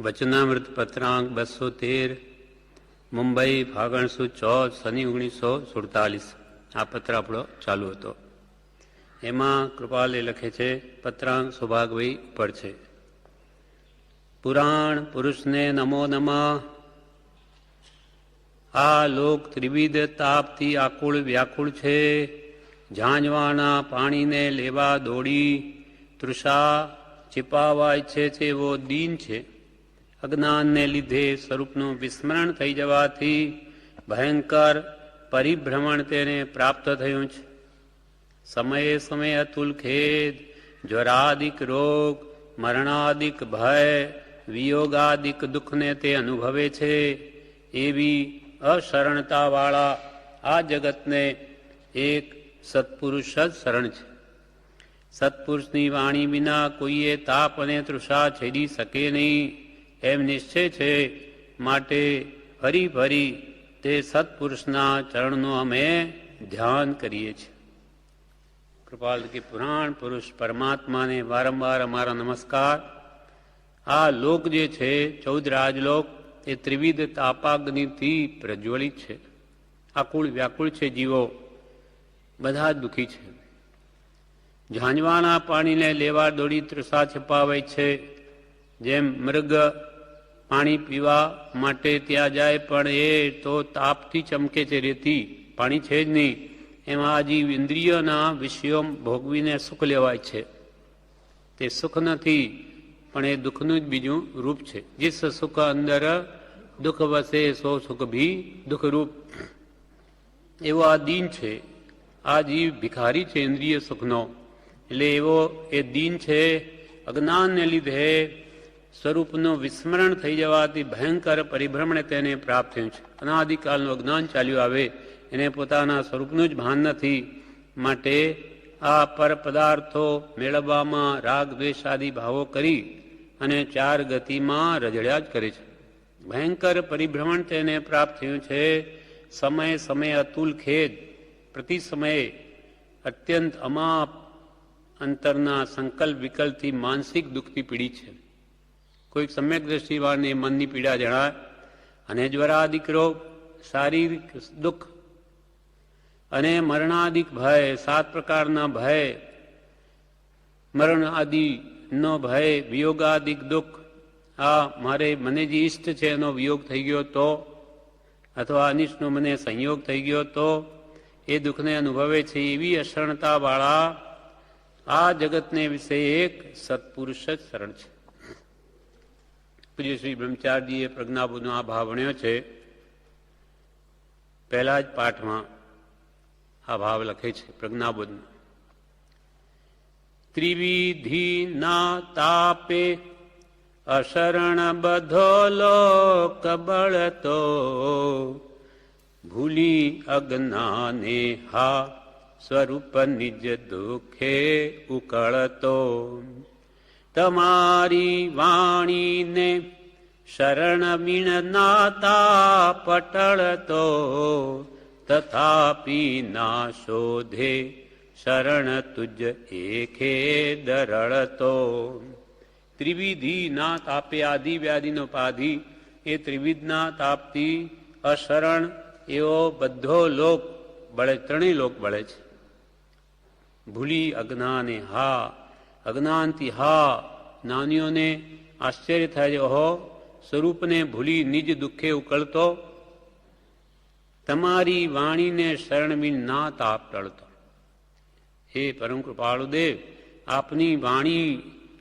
વચનામૃત પત્રાંક 213 મુંબઈ ફાગણ સુદ 14 શનિ 1947. આ પત્ર આપણો ચાલુ હતો. એમાં કૃપાલે લખે છે, પત્રાંક સૌભાગભાઈ ઉપર છે. પુરાણ પુરુષને નમો નમઃ. આ લોક ત્રિવિધ તાપથી આકુળ વ્યાકુળ છે. ઝાંઝવાના પાણીને લેવા દોડી તૃષા छिपावा ઈચ્છે છે એવો દીન છે. અજ્ઞાનને લીધે સ્વરૂપનું વિસ્મરણ થઈ જવાથી ભયંકર પરિભ્રમણ તેને પ્રાપ્ત થયું છે. સમયે સમયે અતુલ ખેદ, જ્વરાદિક રોગ, મરણાદિક ભય, વિયોગાદિક દુઃખને તે અનુભવે છે. એવી અશરણતાવાળા આ જગતને એક સત્પુરુષ જ શરણ છે. સત્પુરુષની વાણી વિના કોઈએ તાપ અને તૃષા છેદી શકે નહીં એમ નિશ્ચય છે. માટે ફરી ફરી તે સત્પુરુષના ચરણનું અમે ધ્યાન કરીએ છીએ. કૃપાલ કે પુરાણ પુરુષ પરમાત્માને વારંવાર અમારા નમસ્કાર. આ લોક જે છે 14 રાજલોક એ ત્રિવિધ તાપાગ્નિથી પ્રજ્વલિત છે. આકુળ વ્યાકુળ છે. જીવો બધા જ દુઃખી છે. ઝાંઝવાના પાણીને લેવા દોડી તૃષા છપાવે છે. જેમ મૃગ પાણી પીવા માટે ત્યાં જાય પણ એ તો તાપથી ચમકે છે, રેતી પાણી છે જ નહીં. એમાં આ જીવ ઇન્દ્રિયોના વિષયો ભોગવીને સુખ લેવાય છે. તે સુખ નથી પણ એ દુઃખનું જ બીજું રૂપ છે. જીસ સુખ અંદર દુઃખ વસે સો સુખ ભી દુઃખરૂપ. એવો આ દીન છે. આ જીવ ભિખારી છે ઇન્દ્રિય સુખનો. એટલે એવો એ દીન છે. અજ્ઞાનને લીધે સ્વરૂપનું વિસ્મરણ થઈ જવાથી ભયંકર પરિભ્રમણે તેને પ્રાપ્ત થયું છે. અનાદિકાળનું અજ્ઞાન ચાલ્યું આવે, એને પોતાના સ્વરૂપનું જ ભાન નથી. માટે આ પર પદાર્થો મેળવવામાં રાગ દ્વેષ આદિ ભાવો કરી અને 4 ગતિમાં રજળ્યા જ કરે છે. ભયંકર પરિભ્રમણ તેને પ્રાપ્ત થયું છે. સમય સમય અતુલ ખેદ, પ્રતિ સમયે અત્યંત અમાપ અંતરના સંકલ્પ વિકલ્પથી માનસિક દુઃખથી પીડિત છે. કોઈક સમ્યક દ્રષ્ટિવાળને મનની પીડા જણાય અને જ્વરાદિક રોગ, શારીરિક દુઃખ અને મરણાદિક ભય, 7 પ્રકારના ભય, મરણ આદિનો ભય, વિયોગાદિક દુઃખ. આ મારે મને જે ઈષ્ટ છે એનો વિયોગ થઈ ગયો તો, અથવા અનિષ્ટનો મને સંયોગ થઈ ગયો તો એ દુઃખને અનુભવે છે. એવી અશરણતાવાળા આ જગતને વિશે એક સત્પુરુષ જ શરણ છે. પૂજ્ય શ્રી બ્રહ્મચારીજીએ પ્રજ્ઞાબોધનો આ ભાવ ભણ્યો છે. પહેલા જ પાઠમાં આ ભાવ લખે છે પ્રજ્ઞાબોધનો. ત્રિવિધિ ના તાપે અશરણ બધો લોક બળતો, ભૂલી અજ્ઞાને હા સ્વરૂપ નિજ દુઃખે ઉકળતો. તમારી વાણીને શરણ મીણ નાતા પટળતો, તથાપી ના શોધે શરણ તુજ એકે દરળતો. ત્રિવિધિ ના તાપે, આદિ વ્યાધિનો પાધિ, એ ત્રિવિધના તાપથી અશરણ એવો બધો લોક બળે, 3 લોક બળે છે. ભૂલી અજ્ઞાને હા, અજ્ઞાનથી હા. જ્ઞાનીઓને આશ્ચર્ય થાય છે, ઓહો, સ્વરૂપને ભૂલી નિજ દુઃખે ઉકળતો. તમારી વાણીને શરણવીન ના તાપ ટળતો. હે પરમ કૃપાળુદેવ, આપની વાણી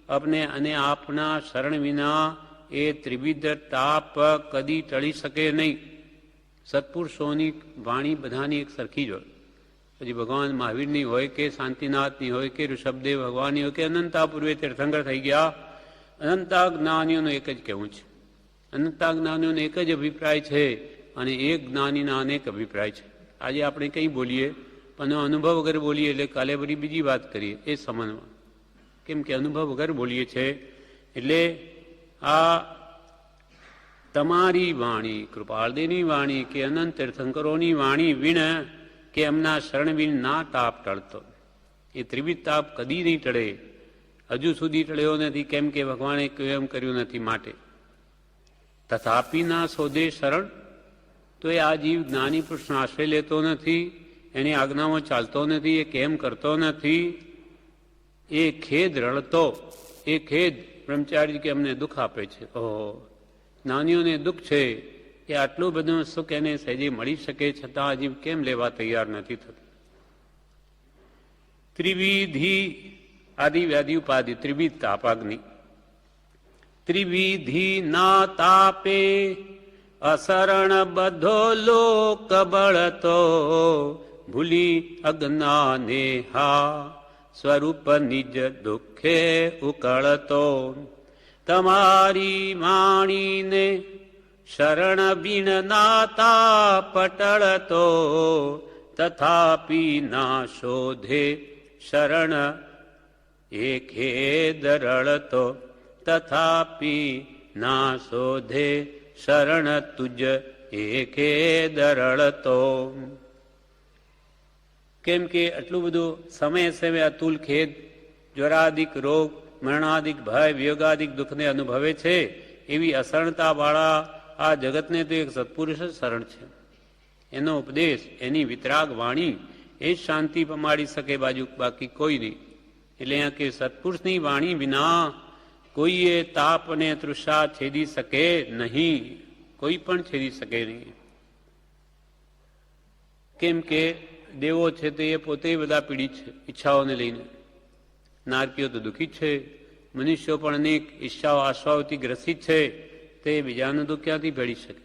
આપને અને આપના શરણ વિના એ ત્રિવિધ તાપ કદી ટળી શકે નહીં. સત્પુરુષોની વાણી બધાની એક સરખી જ હોય. પછી ભગવાન મહાવીરની હોય કે શાંતિનાથની હોય કે ઋષભદેવ ભગવાનની હોય કે અનંતા પૂર્વે તીર્થંકર થઈ ગયા, અનંતા જ્ઞાનીઓનું એક જ કહેવું છે. અનંતા જ્ઞાનીઓનો એક જ અભિપ્રાય છે અને એક જ્ઞાનીના અનેક અભિપ્રાય છે. આજે આપણે કંઈ બોલીએ પણ અનુભવ વગર બોલીએ એટલે કાલે બધી બીજી વાત કરીએ એ સમનમાં. કેમ કે અનુભવ વગર બોલીએ છે. એટલે આ તમારી વાણી, કૃપાળદેવની વાણી કે અનંત તીર્થંકરોની વાણી વીણ કે એમના શરણવીન ના તાપ ટળતો. એ ત્રિવિધ તાપ કદી નહીં ટળે. હજુ સુધી ટળ્યો નથી. કેમ કે ભગવાને કહ્યું એમ કર્યું નથી. માટે તથાપી ના શોધે શરણ, તો એ આ જીવ જ્ઞાની પુરુષનો આશ્રય લેતો નથી, એની આજ્ઞામાં ચાલતો નથી, એ કેમ કરતો નથી, એ ખેદ રડતો, એ ખેદ બ્રહ્મચારી કે અમને દુઃખ આપે છે. ઓહો, જ્ઞાનીઓને દુઃખ છે, એ આટલું બધું સુખ એને સહેજે મળી શકે છતાં આ જીવ કેમ લેવા તૈયાર નથી થતો. ત્રિવિધિ આદિ વ્યાધિ ઉપાધિ, ત્રિવિધ તાપાગ્નિ, ત્રિવિધિ ના તાપે અસરણ બધો લોક બળતો, ભૂલી અજ્ઞાને હા સ્વરૂપ નિજ દુઃખે ઉકળતો, તમારી વાણીને શરણ બિન નાતા પટળતો, તથાપી ના શોધે શરણ એ ખેદ રળતો, તથાપી ના શોધે શરણ તુજ એ ખેદ રળતો. કેમ કે આટલું બધું સમય સમય અતુલ ખેદ, જ્વરાદિક રોગ, મરણાદિક ભય, વિયોગાદિક દુઃખને અનુભવે છે, એવી અશરણતા વાળા આ જગતને તો એક સત્પુરુષ જ શરણ છે. એનો ઉપદેશ, એની વિતરાગ વાણી એ જ શાંતિ પમાડી શકે, બાકી કોઈ નહીં. એટલે અહીંયા કે સત્પુરુષની વાણી વિના કોઈએ તાપ અને તૃષા છેદી શકે નહીં, કોઈ પણ છેદી શકે નહીં. કેમ કે દેવો છે તે એ પોતે બધા પીડિત છે ઈચ્છાઓને લઈને, નારકીઓ તો દુઃખી છે, મનુષ્યો પણ અનેક ઈચ્છાઓ આશાઓથી ગ્રસિત છે, તે બીજાનું દુઃખ ક્યાંથી ભેળી શકે.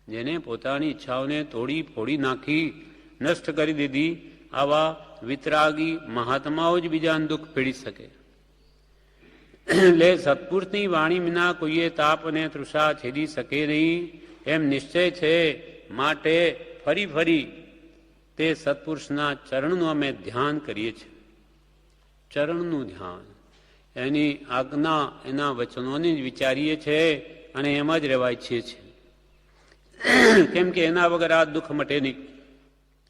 જેને પોતાની ઈચ્છાઓને તોડી ફોડી નાખી નષ્ટ કરી દીધી, આવા વિતરાગી મહાત્માઓ જ બીજાનું દુઃખ ભેળી શકે. એટલે સત્પુરુષની વાણી વિના કોઈએ તાપ અને તૃષા છેદી શકે નહીં એમ નિશ્ચય છે. માટે ફરી ફરી તે સત્પુરુષના ચરણનું અમે ધ્યાન કરીએ છીએ. ચરણનું ધ્યાન, એની આજ્ઞા, એના વચનોને જ વિચારીએ છીએ અને એમ જ રહેવાય છીએ. કેમ કે એના વગર આ દુઃખ મટે નહીં.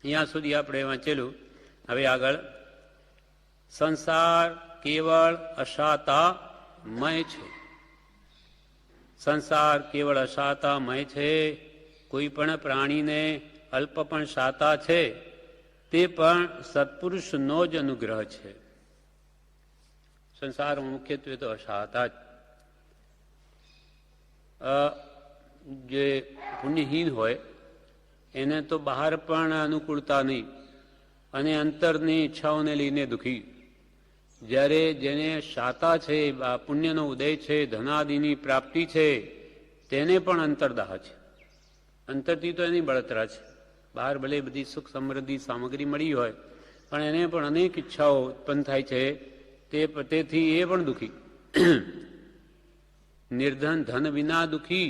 અહીંયા સુધી આપણે વાંચેલું. હવે આગળ, સંસાર કેવળ અશાતામય છે. સંસાર કેવળ અશાતામય છે. કોઈ પણ પ્રાણીને અલ્પ પણ શાતા છે, તે પણ સત્પુરુષનો જ અનુગ્રહ છે. સંસારમાં મુખ્યત્વે તો અશાતા જ. જે પુણ્યહીન હોય એને તો બહાર પણ અનુકૂળતા નહીં અને અંતરની ઈચ્છાઓને લઈને દુઃખી. જ્યારે જેને શાતા છે, પુણ્યનો ઉદય છે, ધનાદિની પ્રાપ્તિ છે, તેને પણ અંતરદાહ છે. અંતરથી તો એની બળતરા છે. બહાર ભલે બધી સુખ સમૃદ્ધિ સામગ્રી મળી હોય, પણ એને પણ અનેક ઈચ્છાઓ ઉત્પન્ન થાય છે, તેથી એ પણ દુઃખી. નિર્ધન ધન વિના દુઃખી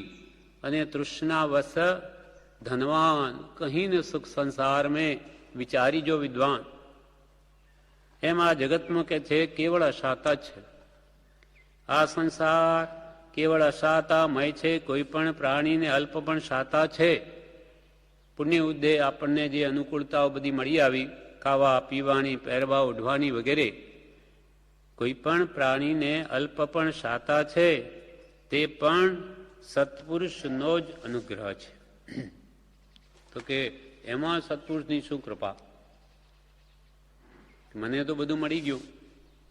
અને તૃષ્ણાવશ ધનવાન, કહી ન સુખ સંસાર મેં વિચારી જો વિદ્વાન. એમ આ જગતમાં કે છે કેવળ અશાતા છે. આ સંસાર કેવળ અશાતામય છે. કોઈ પણ પ્રાણીને અલ્પ પણ શાતા છે. પુણ્ય ઉદય આપણને જે અનુકૂળતાઓ બધી મળી આવી, ખાવા પીવાની, પહેરવા ઓઢવાની વગેરે, કોઈ પણ પ્રાણીને અલ્પ પણ શાતા છે, તે પણ સત્પુરુષનો જ અનુગ્રહ છે. તો કે એમાં સત્પુરુષની શું કૃપા. મને તો બધું મળી ગયું,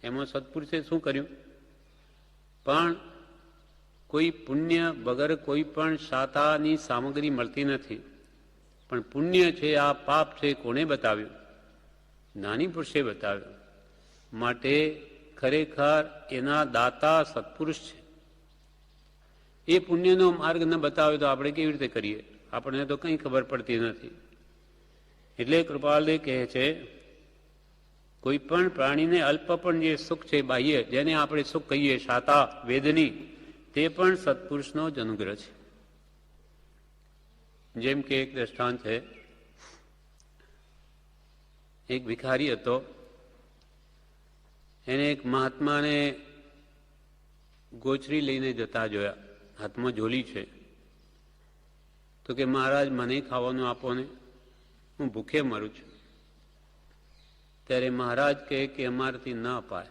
એમાં સત્પુરુષે શું કર્યું. પણ કોઈ પુણ્ય વગર કોઈ પણ શાતાની સામગ્રી મળતી નથી. પણ પુણ્ય છે, આ પાપ છે, કોણે બતાવ્યું? જ્ઞાની પુરુષે બતાવ્યું. માટે ખરેખર એના દાતા સત્પુરુષ છે. એ પુણ્યનો માર્ગ ન બતાવે તો આપણે કેવી રીતે કરીએ? આપણને તો કંઈ ખબર પડતી નથી. એટલે કૃપાલદેવ કહે છે, કોઈ પણ પ્રાણીને અલ્પ પણ જે સુખ છે બાહ્ય, જેને આપણે સુખ કહીએ શાતા વેદની, તે પણ સત્પુરુષનો જ અનુગ્રહ છે. જેમ કે એક દ્રષ્ટાંત છે. એક ભિખારી હતો, એને એક મહાત્માને ગોચરી લઈને જતા જોયા. હાથમાં ઝોલી છે. તો કે મહારાજ મને ખાવાનું આપો ને, હું ભૂખે મરું છું. ત્યારે મહારાજ કહે કે અમારાથી ન અપાય,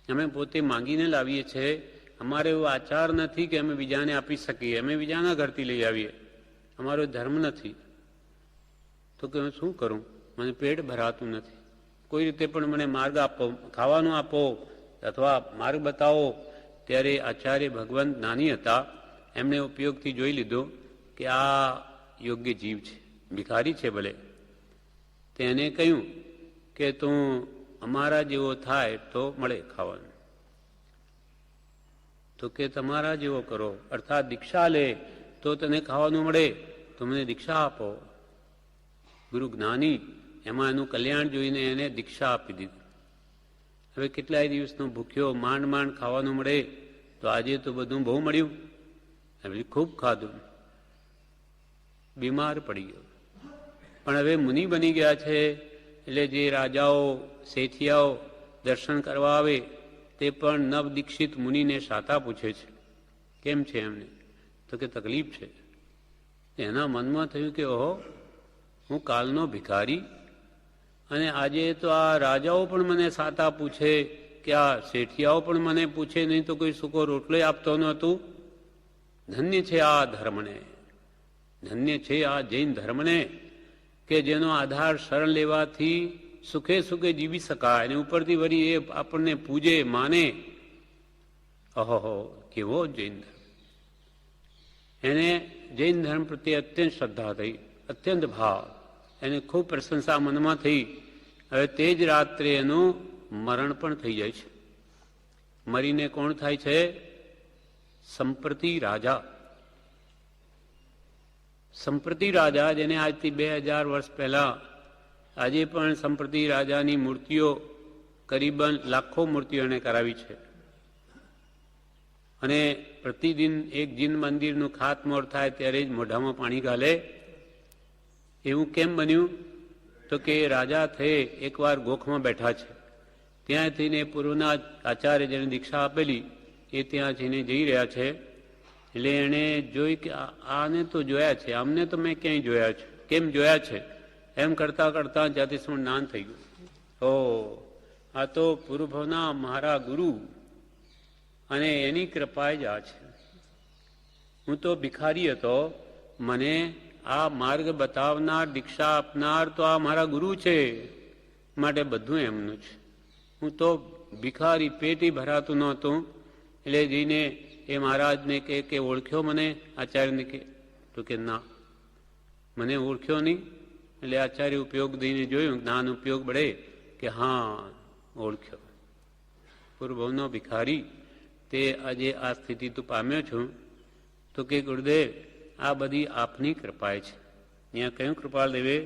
અમે પોતે માંગીને લાવીએ છીએ, અમારે એવો આચાર નથી કે અમે બીજાને આપી શકીએ, અમે બીજાના ઘરથી લઈ આવીએ, અમારો ધર્મ નથી. તો કે હું શું કરું, મને પેટ ભરાતું નથી, કોઈ રીતે પણ મને માર્ગ આપો, ખાવાનું આપો અથવા માર્ગ બતાવો. ત્યારે આચાર્ય ભગવંત નાની હતા, એમણે ઉપયોગથી જોઈ લીધો કે આ યોગ્ય જીવ છે, ભિખારી છે ભલે. તેને કહ્યું કે તું અમારા જેવો થાય તો મળે ખાવાનું. તો કે તમારા જેવો કરો, અર્થાત દીક્ષા લે તો તને ખાવાનું મળે, તો મને દીક્ષા આપો. ગુરુ જ્ઞાની એમાં એનું કલ્યાણ જોઈને એને દીક્ષા આપી દીધી. હવે કેટલાય દિવસનો ભૂખ્યો, માંડ માંડ ખાવાનું મળે, તો આજે તો બધું બહુ મળ્યું, હવે ખૂબ ખાધું, બીમાર પડી ગયો. પણ હવે મુનિ બની ગયા છે, એટલે જે રાજાઓ શેઠિયાઓ દર્શન કરવા આવે તે પણ નવદીક્ષિત મુનિને શાતા પૂછે છે, કેમ છે એમને? તો કે તકલીફ છે. એના મનમાં થયું કે ઓહો, હું કાલનો ભિખારી, અને આજે તો આ રાજાઓ પણ મને શાતા પૂછે કે આ શેઠિયાઓ પણ મને પૂછે, નહીં તો કોઈ સૂકો રોટલો આપતો નહોતું. ધન્ય છે આ ધર્મને, ધન્ય છે આ જૈન ધર્મને, કે જેનો આધાર શરણ લેવાથી સુખે સુખે જીવી શકાય, અને ઉપરથી વળી એ આપણને પૂજે માને. અહો, કેવો જૈન ધર્મ! એને જૈન ધર્મ પ્રત્યે અત્યંત શ્રદ્ધા થઈ, અત્યંત ભાવ, એને ખૂબ પ્રશંસા મનમાં થઈ. હવે તે જ રાત્રે એનું મરણ પણ થઈ જાય છે. મરીને કોણ થાય છે? સંપ્રતિ રાજા. સંપ્રતિ રાજા, જેને આજથી 2000 વર્ષ પહેલા, આજે પણ સંપ્રતિ રાજાની મૂર્તિઓ કરીબન લાખો મૂર્તિઓ એને કરાવી છે. અને પ્રતિદિન એક જીન મંદિરનું ખાતમોર થાય ત્યારે જ મોઢામાં પાણી ગાલે. એવું કેમ બન્યું? તો કે રાજા થઈ એકવાર ગોખમાં બેઠા છે, ત્યાં થઈને પૂર્વના આચાર્ય જેને દીક્ષા આપેલી એ ત્યાં જઈને જઈ રહ્યા છે. એટલે એણે જોઈ કે આને તો જોયા છે, આમને તો મેં ક્યાંય જોયા છે, કેમ જોયા છે? એમ કરતાં કરતાં જાતિસ્મરણ જ્ઞાન થઈ ગયું. ઓ, આ તો પૂર્વભવના મારા ગુરુ, અને એની કૃપા જ આ છે. હું તો ભિખારી હતો, મને આ માર્ગ બતાવનાર, દીક્ષા આપનાર તો આ મારા ગુરુ છે, માટે બધું એમનું છે. હું તો ભિખારી, પેટી ભરાતું નહોતું. એટલે જઈને એ મહારાજને કે ઓળખ્યો મને? આચાર્યને કે, તો કે ના, મને ઓળખ્યો નહીં. એટલે આચાર્ય ઉપયોગ દઈને જોયું, જ્ઞાન ઉપયોગ બળે કે હા ઓળખ્યો, પૂર્વભવનો ભિખારી, તે આજે આ સ્થિતિ તું પામ્યો છું. તો કે ગુરુદેવ, આ બધી આપની કૃપાએ છે. અહીંયા કયું કૃપાળ દેવે?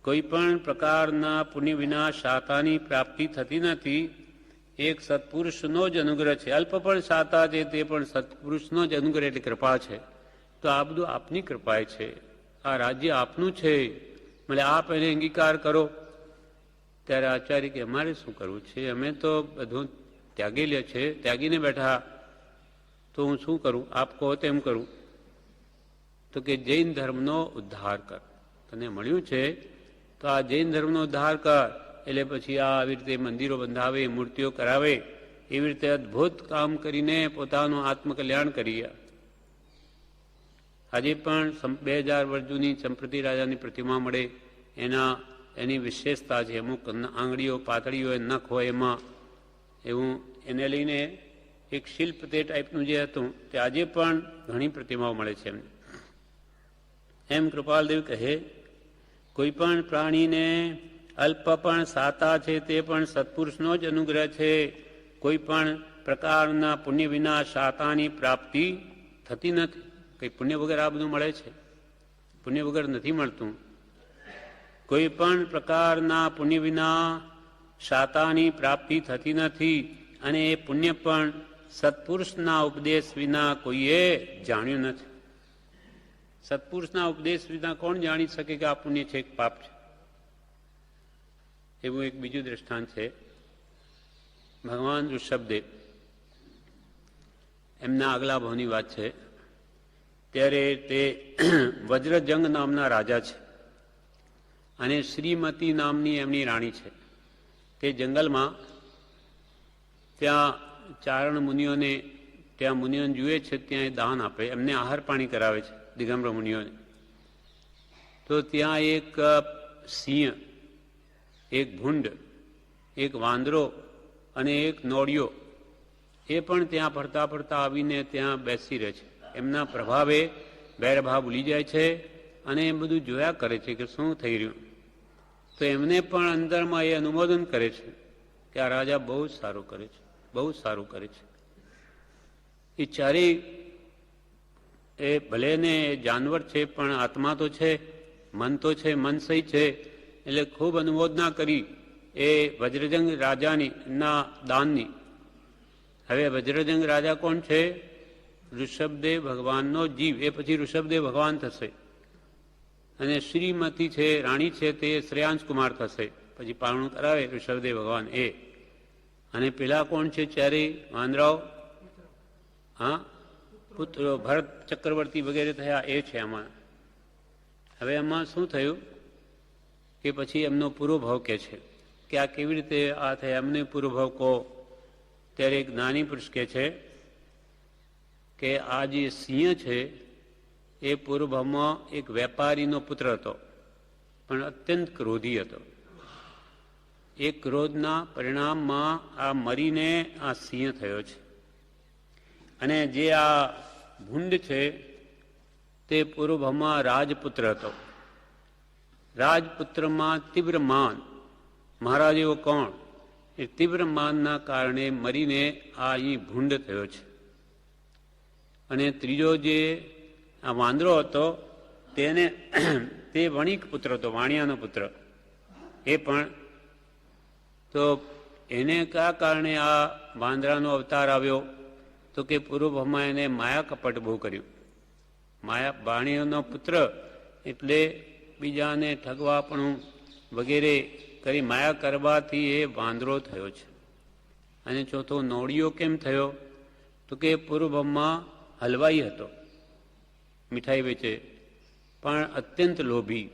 કોઈ પણ પ્રકારના પુણ્ય વિના શાતાની પ્રાપ્તિ થતી નથી. એક સત્પુરુષનો જ અનુગ્રહ છે. અલ્પ પણ શાતા છે, તે પણ સત્પુરુષનો જ અનુગ્રહ એટલે કૃપા છે. તો આ બધું આપની કૃપાએ છે. આ રાજ્ય આપનું છે, એટલે આપ એને અંગીકાર કરો. ત્યારે આચાર્ય કે અમારે શું કરવું છે? અમે તો બધું ત્યાગી લે છે, ત્યાગીને બેઠા, તો હું શું કરું? આપ કહો તેમ કરું. તો કે જૈન ધર્મનો ઉદ્ધાર કર. તને મળ્યું છે તો આ જૈન ધર્મનો ઉદ્ધાર કર. એટલે પછી આ આવી રીતે મંદિરો બંધાવે, મૂર્તિઓ કરાવે, એવી રીતે અદભુત કામ કરીને પોતાનું આત્મકલ્યાણ કરીએ. આજે પણ 2000 વર્ષ જૂની સંપ્રતિ રાજાની પ્રતિમા મળે, એની વિશેષતા છે. અમુક આંગળીઓ પાતળી હોય, નખ હોય એમાં, એવું એને લઈને એક શિલ્પ તે ટાઈપનું જે હતું તે આજે પણ ઘણી પ્રતિમાઓ મળે છે એમને. એમ કૃપાલદેવ કહે, કોઈ પણ પ્રાણીને અલ્પ પણ સાતા છે, તે પણ સત્પુરુષનો જ અનુગ્રહ છે. કોઈ પણ પ્રકારના પુણ્ય વિના શાતાની પ્રાપ્તિ થતી નથી. કંઈ પુણ્ય વગર આ બધું મળે છે? પુણ્ય વગર નથી મળતું. કોઈ પણ પ્રકારના પુણ્ય વિના શાતાની પ્રાપ્તિ થતી નથી, અને એ પુણ્ય પણ સત્પુરુષના ઉપદેશ વિના કોઈએ જાણ્યું નથી. સત્પુરુષના ઉપદેશ વિના કોણ જાણી શકે કે આ પુણ્ય છે કે પાપ છે? એવું એક બીજું દ્રષ્ટાંત છે. ભગવાન ઋષભદેવ, એમના આગલા ભાવની વાત છે. ત્યારે તે વજ્રજંગ નામના રાજા છે, અને શ્રીમતી નામની એમની રાણી છે. તે જંગલમાં ત્યાં ચારણ મુનિઓને ત્યાં મુનિઓને જુએ છે ત્યાં એ દાન આપે, એમને આહાર પાણી કરાવે છે દિગંબર મુનિઓને. તો ત્યાં એક સિંહ, એક ભૂંડ, એક વાંદરો અને એક નોળિયો એ પણ ત્યાં ફરતા ફરતા આવીને ત્યાં બેસી રહે છે. એમના પ્રભાવે બેરભાવ ભૂલી જાય છે અને એ બધું જોયા કરે છે કે શું થઈ રહ્યું. તો એમને પણ અંદરમાં એ અનુમોદન કરે છે કે આ રાજા બહુ જ સારું કરે છે, બહુ સારું કરે છે. એ ચારેય એ ભલે ને જાનવર છે પણ આત્મા તો છે, મન તો છે, મન સહી છે. એટલે ખૂબ અનુમોદના કરી એ વજ્રજંગ રાજાની ના દાનની. હવે વજ્રજંગ રાજા કોણ છે? ઋષભદેવ ભગવાનનો જીવ, એ પછી ઋષભદેવ ભગવાન થશે. અને શ્રીમતી છે, રાણી છે, તે શ્રેયાંશ કુમાર થશે. પછી પારણું કરાવે ઋષભદેવ ભગવાન એ. અને પેલા કોણ છે? ચારેય વાંદરાઓ, હા, પુત્રો ભરત ચક્રવર્તી વગેરે થયા એ છે આમાં. હવે એમાં શું થયું કે પછી એમનો પૂરો ભાવ કે છે કે આ કેવી રીતે આ થયા, એમને પૂરો ભાવ કહો. ત્યારે એક જ્ઞાની પુરુષ કહે છે કે આ જે સિંહ છે એ પૂર્વભાવમાં એક વેપારીનો પુત્ર હતો, પણ અત્યંત ક્રોધી હતો. એ ક્રોધના પરિણામમાં આ મરીને આ સિંહ થયો છે. અને જે આ ભૂંડ છે તે પૂર્વભાવમાં રાજપુત્ર હતો. રાજપુત્રમાં તીવ્ર માન, મહારાજ એવો કોણ? એ તીવ્ર માનના કારણે મરીને આ અહીં ભૂંડ થયો છે. અને ત્રીજો જે આ વાંદરો હતો તેને તે વણિક પુત્ર હતો, વાણિયાનો પુત્ર. એ પણ તો એને કયા કારણે આ વાંદરાનો અવતાર આવ્યો? તો કે પૂર્વભાવમાં એને માયા કપટ બહુ કર્યું. માયા વાણિયાનો પુત્ર એટલે બીજાને ઠગવાપણું વગેરે કરી માયા કરવાથી એ વાંદરો થયો છે. અને ચોથો નોળિયો કેમ થયો? તો કે પૂર્વભાવમાં હલવાઈ હતો, મીઠાઈ વેચે, પણ અત્યંત લોભી.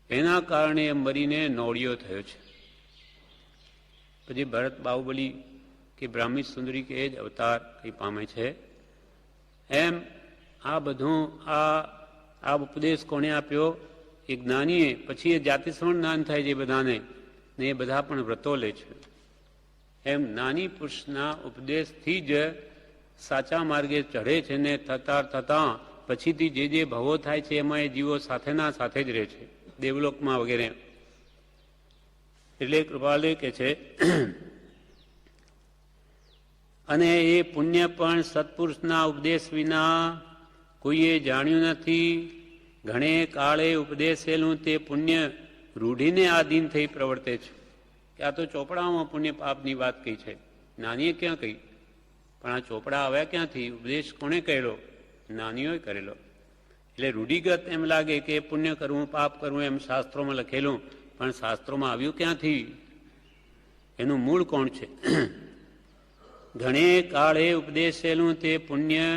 એના કારણે મરીને નોળિયો થયો છે. પછી ભરત બાહુબલી કે બ્રાહ્મી સુંદરી કે એ જ અવતાર કંઈ પામે છે. એમ આ બધું આ ઉપદેશ કોણે આપ્યો? એ જ્ઞાનીએ. પછી એ જાતિસ્મરણ જ્ઞાન થાય છે બધાને, ને એ બધા પણ વ્રતો લે છે. એમ નાની પુરુષના ઉપદેશથી જ સાચા માર્ગે ચઢે છે ને થતાં પછીથી જે જે ભવો થાય છે એમાં એ જીવો સાથેના સાથે જ રહે છે, દેવલોકમાં વગેરે. એટલે કૃપાલુ કે છે અને એ પુણ્ય પણ સત્પુરુષના ઉપદેશ વિના કોઈએ જાણ્યું નથી. ઘણે કાળે ઉપદેશેલું તે પુણ્ય રૂઢીને આધીન થઈ પ્રવર્તે છે. કે આ તો ચોપડામાં પુણ્ય પાપની વાત કહી છે, નાનીએ ક્યાં કહી? પણ આ ચોપડા આવ્યા ક્યાંથી? ઉપદેશ કોણે કરેલો? નાનીઓએ કરેલો. એટલે રૂઢિગત એમ લાગે કે પુણ્ય કરવું, પાપ કરવું એમ શાસ્ત્રોમાં લખેલું, પણ શાસ્ત્રોમાં આવ્યું ક્યાંથી? એનું મૂળ કોણ છે? ઘણે કાળે ઉપદેશેલું તે પુણ્ય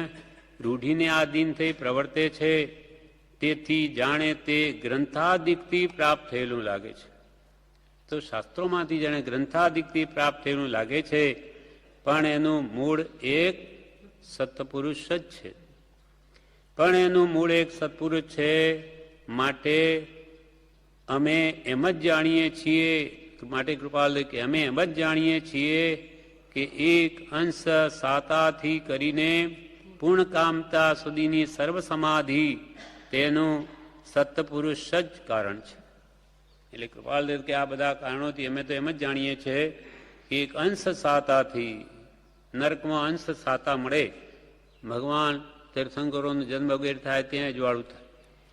રૂઢીને આધીન થઈ પ્રવર્તે છે. તેથી જાણે તે ગ્રંથાદિકથી પ્રાપ્ત થયેલું લાગે છે. તો શાસ્ત્રોમાંથી જાણે ગ્રંથાદિકથી પ્રાપ્ત થયેલું લાગે છે, પણ એનું મૂળ એક સત્પુરુષ જ છે. પણ એનું મૂળ એક સત્પુરુષ છે. માટે અમે એમ જ જાણીએ છીએ, માટે કૃપાલ કે અમે એમ જ જાણીએ છીએ કે એક અંશ સાતાથી કરીને પૂર્ણકામતા સુધીની સર્વ સમાધિ તેનું સત્પુરુષ જ કારણ છે. એટલે કૃપાલદેવ કે આ બધા કારણોથી અમે તો એમ જ જાણીએ છીએ કે એક અંશ સાતાથી, નર્કમાં અંશ સાતા મળે, ભગવાન તીર્થંકરોનો જન્મ વગેરે થાય ત્યાં જ્વાળું થાય,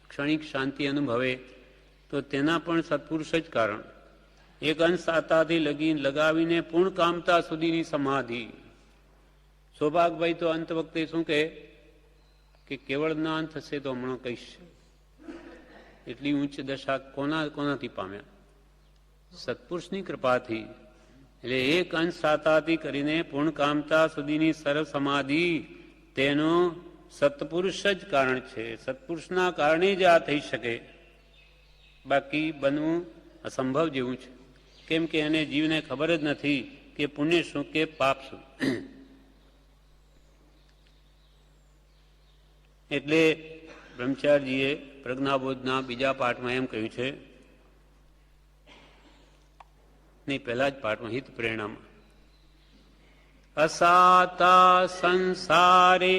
ક્ષણિક શાંતિ અનુભવે, તો તેના પણ સત્પુરુષ જ કારણ. એક અંશ સાતાથી લગાવીને પૂર્ણ કામતા સુધીની સમાધિ. સૌભાગભાઈ તો અંત વખતે શું કહે કે કેવળ જ્ઞાન થશે તો હમણાં કહીશ. એટલી ઉચ્ચ દશા કોનાથી પામ્યા? સત્પુરુષની કૃપાથી. એટલે એક અંશ સાતાથી કરીને પૂર્ણ કામતા સુધીની સરળ સમાધિ તેનું સત્પુરુષ જ કારણ છે. સત્પુરુષના કારણે જ આ થઈ શકે, બાકી બનવું અસંભવ જેવું છે. કેમ કે એને જીવને ખબર જ નથી કે પુણ્ય શું કે પાપ શું. એટલે બ્રહ્મચારીજીએ પ્રજ્ઞાબોધના બીજા પાઠમાં એમ કહ્યું છે, નહીં પહેલા જ પાઠમાં હિત પ્રેરણામાં, અસાતા સંસારે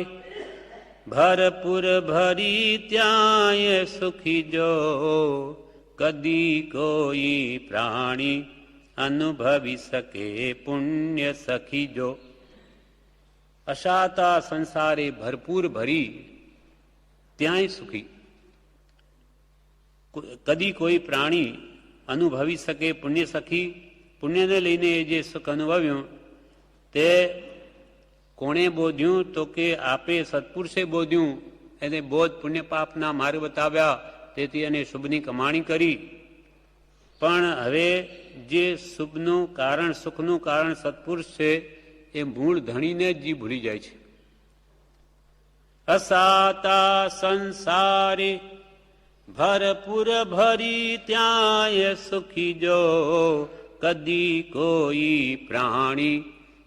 ભરપૂર ભરી ત્યાંય સુખી જો, કદી કોઈ પ્રાણી અનુભવી શકે પુણ્ય સખી જો. અસાતા સંસારે ભરપૂર ભરી ત્યાંય સુખી, કદી કોઈ પ્રાણી અનુભવી શકે પુણ્ય સખી. પુણ્યને લઈને જે સુખ અનુભવ્યું તે કોણે બોધ્યું? તો કે આપે સત્પુરુષે બોધ્યું. એને બોધ પુણ્ય પાપના માર્ગ બતાવ્યા, તેથી એને શુભની કમાણી કરી. પણ હવે જે શુભનું કારણ, સુખનું કારણ સત્પુરુષ છે, એ મૂળ ધણીને જ જી ભૂલી જાય છે. અસાતા સંસારે ભરપૂર ભરી ત્યાંય સુખી જો, કદી કોઈ પ્રાણી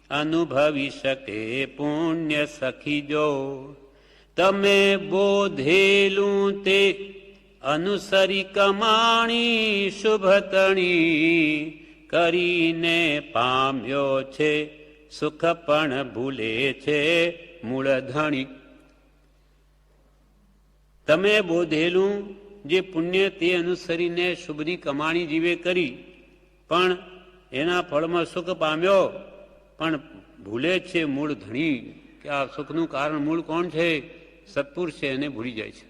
અનુભવી શકે પુણ્ય સખી જો. તમે બોધેલું તે અનુસરી કમાણી, શુભતણી કરીને પામ્યો છે, સુખ પણ ભૂલે છે મૂળ ધણી. તમે બોધેલું જે પુણ્ય તે અનુસરીને શુભની કમાણી જીવે કરી, પણ એના ફળમાં સુખ પામ્યો, પણ ભૂલે છે મૂળ ધણી. કે આ સુખનું કારણ મૂળ કોણ છે? સત્પુરુષ છે, એને ભૂલી જાય છે.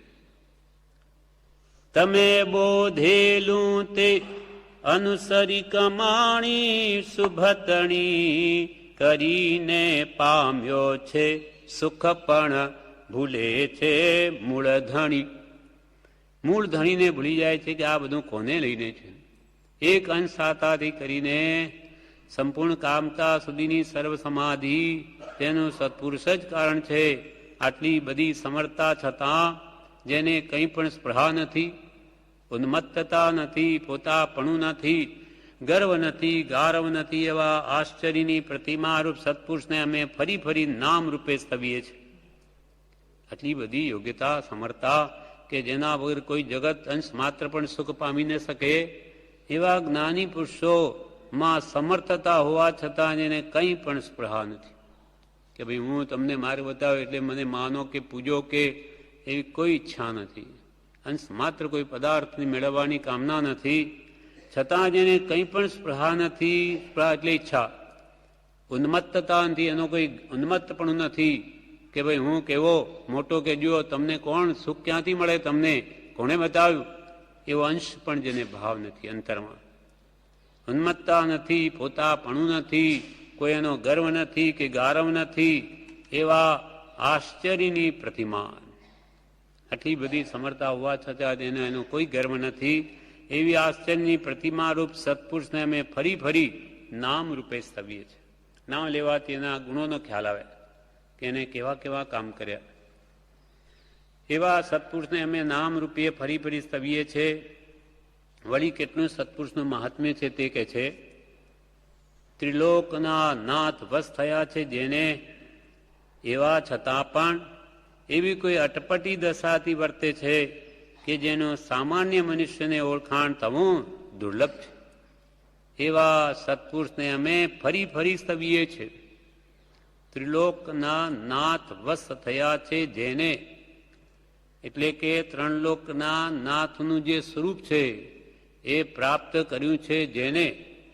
તમે બોધેલું તે અનુસરી કમાણી, શુભતણી કરીને પામ્યો છે, સુખ પણ ભૂલે છે મૂળ ધણી. મૂળ ધણીને ભૂલી જાય છે કે આ બધું કોને લઈને છે. એક અંશાતાથી કરીને સંપૂર્ણ કામતા સુધીની સર્વ સમાધિ તેનું સત્પુરુષ જ કારણ છે. આટલી બધી સમર્થતા છતાં જેને કંઈ પણ સ્પૃહા નથી, ઉન્મત્તતા નથી, પોતાપણું નથી, ગર્વ નથી, ગારવ નથી, એવા આશ્ચર્યની પ્રતિમારૂપ સત્પુરુષને અમે ફરી ફરી નામ રૂપે સ્તવીએ છીએ. આટલી બધી યોગ્યતા, સમર્થતા કે જેના વગર કોઈ જગત અંશ માત્ર પણ સુખ પામી ન શકે, એવા જ્ઞાની પુરુષોમાં સમર્થતા હોવા છતાં એને કંઈ પણ સ્પૃહા નથી કે ભાઈ હું તમને માર્ગ બતાવ્યો એટલે મને માનો કે પૂજો કે એવી કોઈ ઈચ્છા નથી. અંશ માત્ર કોઈ પદાર્થની મેળવવાની કામના નથી, છતાં જેને કંઈ પણ સ્પૃહા નથી. સ્પૃહા એટલે ઈચ્છા, ઉન્મત્તતા નથી, એનો કોઈ ઉન્મત્ત પણ નથી કે ભાઈ હું કેવો મોટો કે જુઓ તમને કોણ સુખ ક્યાંથી મળે, તમને કોણે બતાવ્યું, એવો અંશ પણ જેને ભાવ નથી અંતરમાં. ઉન્મત્તતા નથી, પોતાપણું નથી, કોઈ એનો ગર્વ નથી કે ગારવ નથી, એવા આશ્ચર્યની પ્રતિમા. આટલી બધી સમર્થતા હોવા છતાં એનો કોઈ ગર્વ નથી, એવી આશ્ચર્યની પ્રતિમારૂપ સત્પુરુષને અમે ફરી ફરી નામ રૂપે સ્તવીએ છીએ. નામ લેવાથી એના ગુણોનો ખ્યાલ આવે કે એને કેવા કેવા કામ કર્યા. એવા સત્પુરુષને અમે નામ રૂપે ફરી ફરી સ્તવીએ છીએ. વળી કેટલું સત્પુરુષનું મહાત્મ્ય છે તે કહે છે, ત્રિલોકના નાથ વશ થયા છે જેને, એવા છતાં પણ એવી કોઈ અટપટી દશાથી વર્તે છે કે જેનો સામાન્ય મનુષ્યને ઓળખાણ થવું દુર્લભ છે. એવા સત્પુરુષને અમે ફરી ફરી સ્તવીએ છીએ. ત્રિલોકના નાથ વશ થયા છે જેને, એટલે કે ત્રણ લોકના નાથનું જે સ્વરૂપ છે એ પ્રાપ્ત કર્યું છે, જેને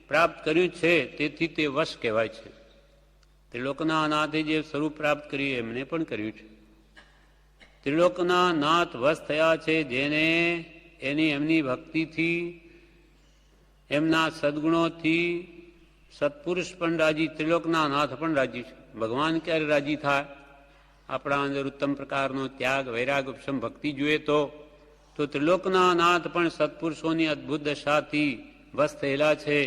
પ્રાપ્ત કર્યું છે તેથી તે વશ કહેવાય છે. ત્રિલોકના નાથે જે સ્વરૂપ પ્રાપ્ત કર્યું એમને પણ કર્યું છે. ત્રિલોકના નાથ વશ થયા છે જેને, એમની ભક્તિથી, એમના સદગુણોથી સત્પુરુષ પણ રાજી, ત્રિલોકના નાથ પણ રાજી છે. ભગવાન ક્યારે રાજી થાય? આપણા અંદર ઉત્તમ પ્રકારનો ત્યાગ, વૈરાગ, ઉપશમ ભક્તિ જોઈએ તો ત્રિલોકના નાથ પણ સત્પુરુષોની અદભુત દશાથી વશ થયેલા છે.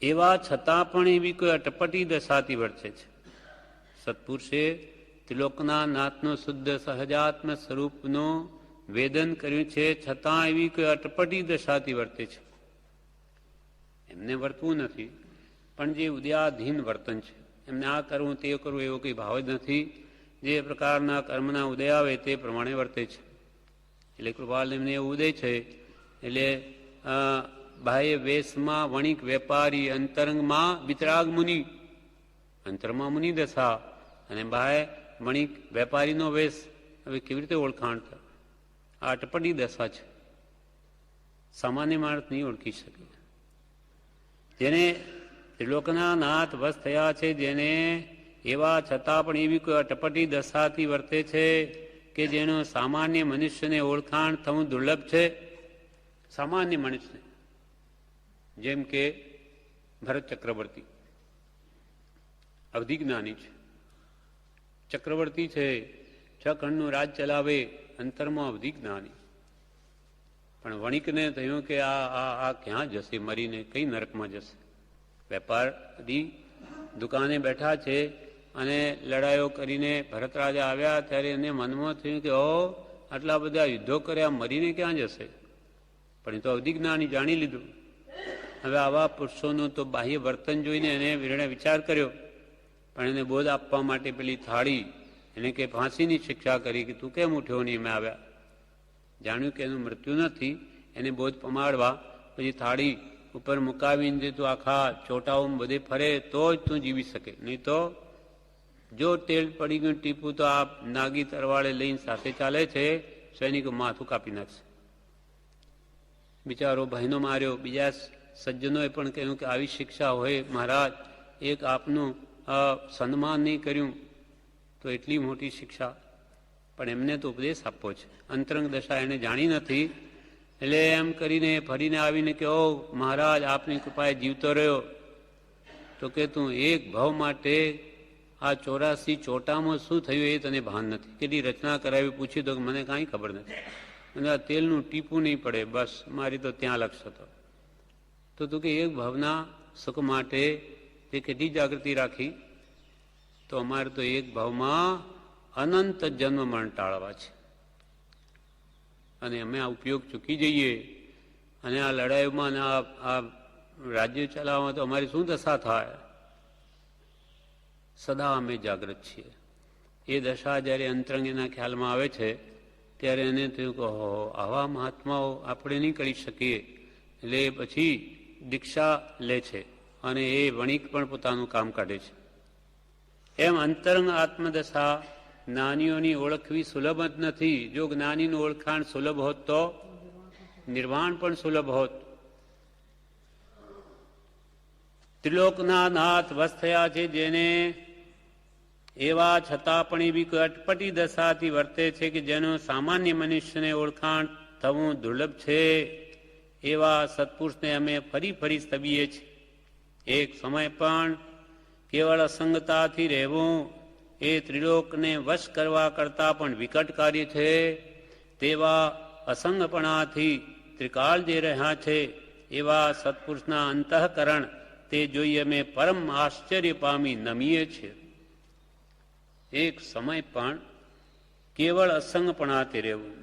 એવા છતાં પણ એવી કોઈ અટપટી દશાથી વર્તે છે. સત્પુરુષે ત્રિલોકના નાથનો શુદ્ધ સહજાત્મ સ્વરૂપનું વેદન કર્યું છે, છતાં એવી કોઈ અટપટી દશાથી વર્તે છે. એમને વર્તવું નથી, પણ જે ઉદ્યાધીન વર્તન છે, એમને આ કરવું તે કરવું એવો કંઈ ભાવ જ નથી. જે પ્રકારના કર્મના ઉદય આવે તે પ્રમાણે વર્તે છે. એટલે કૃપાલ એમને એવું ઉદય છે એટલે બાહ્ય વેશમાં વણિક વેપારી, અંતરંગમાં વિતરાગ મુનિ, અંતરમાં મુનિ દશા અને બાહ્ય વણિક વેપારીનો વેશ. હવે કેવી રીતે ઓળખાણ થાય? આ અટપટી દશા છે, સામાન્ય માણસ નહીં ઓળખી શકે. જેને ત્રિલોકના નાથ વશ થયા છે, જેને એવા છતાં પણ એવી કોઈ અટપટી દશાથી વર્તે છે કે જેનો સામાન્ય મનુષ્યને ઓળખાણ થવું દુર્લભ છે. સામાન્ય મનુષ્યને, જેમ કે ભરત ચક્રવર્તી અવધિજ્ઞાની છે, ચક્રવર્તી છે, 6 ખંડનું રાજ ચલાવે, અંતરમાં અવધિજ્ઞાની. પણ વણિકને થયું કે આ ક્યાં જશે મરીને, કઈ નરકમાં જશે. વેપારી દુકાને બેઠા છે અને લડાઈઓ કરીને ભરત રાજા આવ્યા ત્યારે એને મનમાં થયું કે આટલા બધા યુદ્ધો કર્યા, મરીને ક્યાં જશે. પણ એ તો અવધિજ્ઞાની જાણી લીધું. હવે આવા પુરુષોનું તો બાહ્ય વર્તન જોઈને એને વિચાર કર્યો, પણ એને બોધ આપવા માટે પેલી થાળી એને કે ફાંસીની શિક્ષા કરી કે તું કેમ ઉઠ્યો નહીં, મેં આવ્યા. જાણ્યું કે એનું મૃત્યુ નથી, એને બોધ પમાડવા પછી થાળી ઉપર મુકાવીને જે તું આખા ચોટાઓમાં બધે ફરે તો જ તું જીવી શકે, નહીં તો જો તેલ પડી ગયું ટીપું તો આ નાગી તરવાળે લઈને સાથે ચાલે છે, સૈનિકો માથું કાપી નાખશે. બિચારો ભાઈનો માર્યો. બીજા સજ્જનોએ પણ કહ્યું કે આવી શિક્ષા હોય મહારાજ, એક આપનું સન્માન નહીં કર્યું તો એટલી મોટી શિક્ષા. પણ એમને તો ઉપદેશ આપવો છે, અંતરંગ દશા એને જાણી નથી. એટલે એમ કરીને ફરીને આવીને કે ઓ મહારાજ, આપની કૃપાએ જીવતો રહ્યો તો કે તું એક ભાવ માટે આ 84 ચોટામાં શું થયું એ તને ભાન નથી. કેટલી રચના કરાવી પૂછી તો મને કાંઈ ખબર નથી, અને આ તેલનું ટીપું નહીં પડે, બસ મારી તો ત્યાં લક્ષ હતો. તો તું કે એક ભાવના સુખ માટે તે કેટલી જાગૃતિ રાખી. તો અમારે તો એક ભાવમાં અનંત જન્મ મરણ ટાળવા છે, અને અમે આ ઉપયોગ ચૂકી જઈએ અને આ લડાઈમાં આ રાજ્ય ચલાવવામાં તો અમારી શું દશા થાય. સદા અમે જાગૃત છીએ. એ દશા જ્યારે અંતરંગના ખ્યાલમાં આવે છે ત્યારે એને થયું કે આવા મહાત્માઓ આપણે નહીં કરી શકીએ. એટલે પછી દીક્ષા લે છે અને એ વણિક પણ પોતાનું કામ કાઢે છે. એમ અંતરંગ આત્મદશા જ્ઞાનીઓની ઓળખવી સુલભ જ નથી. જો જ્ઞાનીનું ઓળખાણ સુલભ હોત તો નિર્વાણ પણ સુલભ હોત. ત્રિલોકના નાથ વશ થયા છે, જેને એવા છતાં પણ એવી કોઈ અટપટી દશાથી વર્તે છે કે જેનું સામાન્ય મનુષ્યને ઓળખાણ થવું દુર્લભ છે. એવા સત્પુરુષને અમે ફરી ફરી સ્તવીએ છીએ. એક સમય પણ કેવળ અસંગતાથી રહેવું એ ત્રિલોકને વશ કરવા કરતાં પણ વિકટ કાર્ય છે. તેવા અસંગપણાથી ત્રિકાળ જે રહ્યા છે એવા સત્પુરુષના અંતઃકરણ તે જોઈ અમે પરમ આશ્ચર્ય પામી નમીએ છીએ. એક સમય પણ કેવળ અસંગપણાથી રહેવું,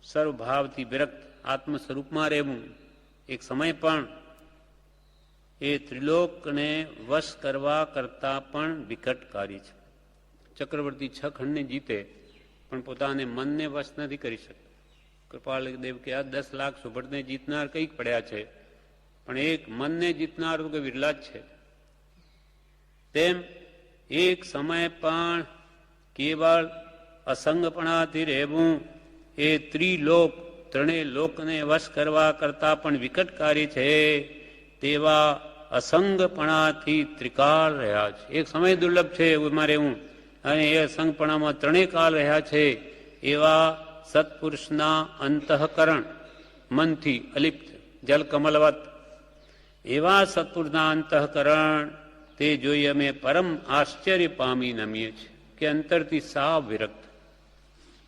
સર્વભાવથી વિરક્ત આત્મ સ્વરૂપમાં રહેવું, એક સમય પણ એ ત્રિલોકને વશ કરવા કરતાં પણ વિકટ કાર્ય છે. ચક્રવર્તી 6 ખંડને જીતે પણ પોતાને મનને વશ નથી કરી શકતા. કૃપાલ દેવ કે આ 10 લાખ સુભટને જીતનાર કંઈક પડ્યા છે, પણ એક મનને જીતનાર તો કે વિરલા જ છે. તેમ એક સમય પણ કેવળ અસંગપણાથી રહેવું એ ત્રિલોક, ત્રણેય લોકને વશ કરવા કરતાં પણ વિકટ કાર્ય છે. તેવા અસંગપણાથી ત્રિકાળ રહ્યા છે. એક સમય દુર્લભ છે એમાં રહેવું, અને એ અસંગપણામાં 3 કાળ રહ્યા છે. એવા સત્પુરુષના અંતઃકરણ મનથી અલિપ્ત જલકમલવત, એવા સત્પુરુષના અંતઃકરણ તે જોઈ અમે પરમ આશ્ચર્ય પામી નમીએ છીએ કે અંતરથી સાવ વિરક્ત.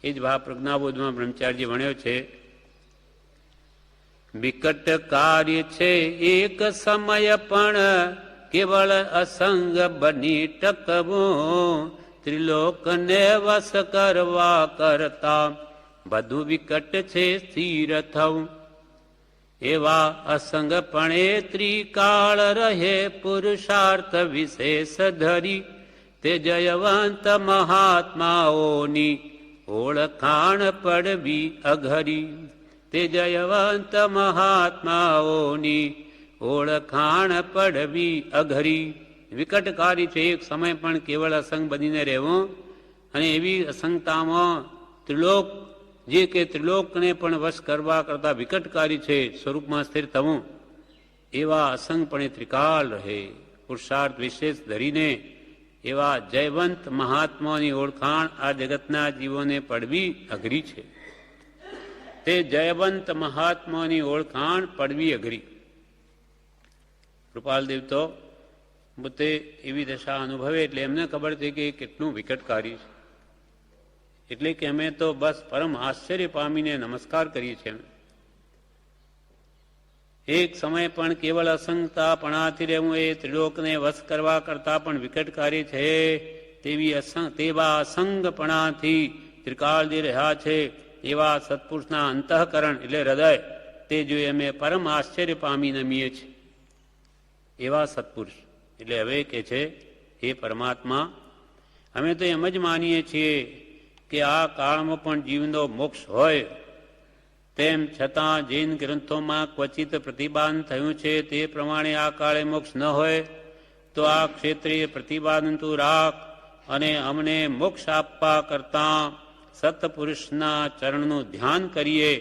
એ જ ભાવ પ્રજ્ઞાબોધમાં બ્રહ્મચાર્ય ભણ્યો છે. વિકટ કાર્ય છે એક સમય પણ કેવળ અસંગ બની ટકવું, ત્રિલોકને વશ કરવા કરતા બધું વિકટ છે સ્થિર થવું. એવા અસંગપણે ત્રિકાળ રહે પુરુષાર્થ વિશેષ ધરી, તે જયવંત મહાત્માઓની ઓળખાણ પડવી અઘરી. તે જયવંત મહાત્માઓની ઓળખાણ પડવી અઘરી. વિકટકારી છે. એક સમય પણ કેવળ અસંગ બનીને રહેવું અને એવી અસંગતામાં ત્રિલોક જે કે ત્રિલોકને પણ વશ કરવા કરતા વિકટકારી છે સ્વરૂપમાં સ્થિર થવું, એવા અસંગપણે ત્રિકાળ રહે પુરુષાર્થ વિશેષ ધરીને એવા જયવંત મહાત્માની ઓળખાણ આ જગતના જીવોને પડવી અઘરી છે. તે જયવંત મહાત્માની ઓળખાણ પડવી અઘરી. કૃપાલદેવ તો પોતે એવી દશા અનુભવે એટલે એમને ખબર છે કે કેટલું વિકટકારી છે. એટલે કે અમે તો બસ પરમ આશ્ચર્ય પામીને નમસ્કાર કરીએ છીએ. એક સમય પણ કેવળ અસંગતાપણાથી રહેવું એ ત્રિલોકને વશ કરવા કરતા પણ વિકટકારી છે. તેવા અસંગપણાથી ત્રિકાળજી રહ્યા છે એવા સત્પુરુષના અંતઃકરણ એટલે હૃદય તે જોઈ અમે પરમ આશ્ચર્ય પામી નમીએ છીએ. એવા સત્પુરુષ એટલે હવે કે છે હે પરમાત્મા, અમે તો એમ જ માનીએ છીએ કે આ કાળમાં પણ જીવનો મોક્ષ હોય, તેમ છતાં જૈન ગ્રંથોમાં ક્વચિત પ્રતિપાદન થયું છે તે પ્રમાણે આ કાળે મોક્ષ ન હોય તો આ ક્ષેત્રે પ્રતિપાદન તું રાખ અને અમને મોક્ષ આપવા કરતાં સત્પુરુષના ચરણનું ધ્યાન કરીએ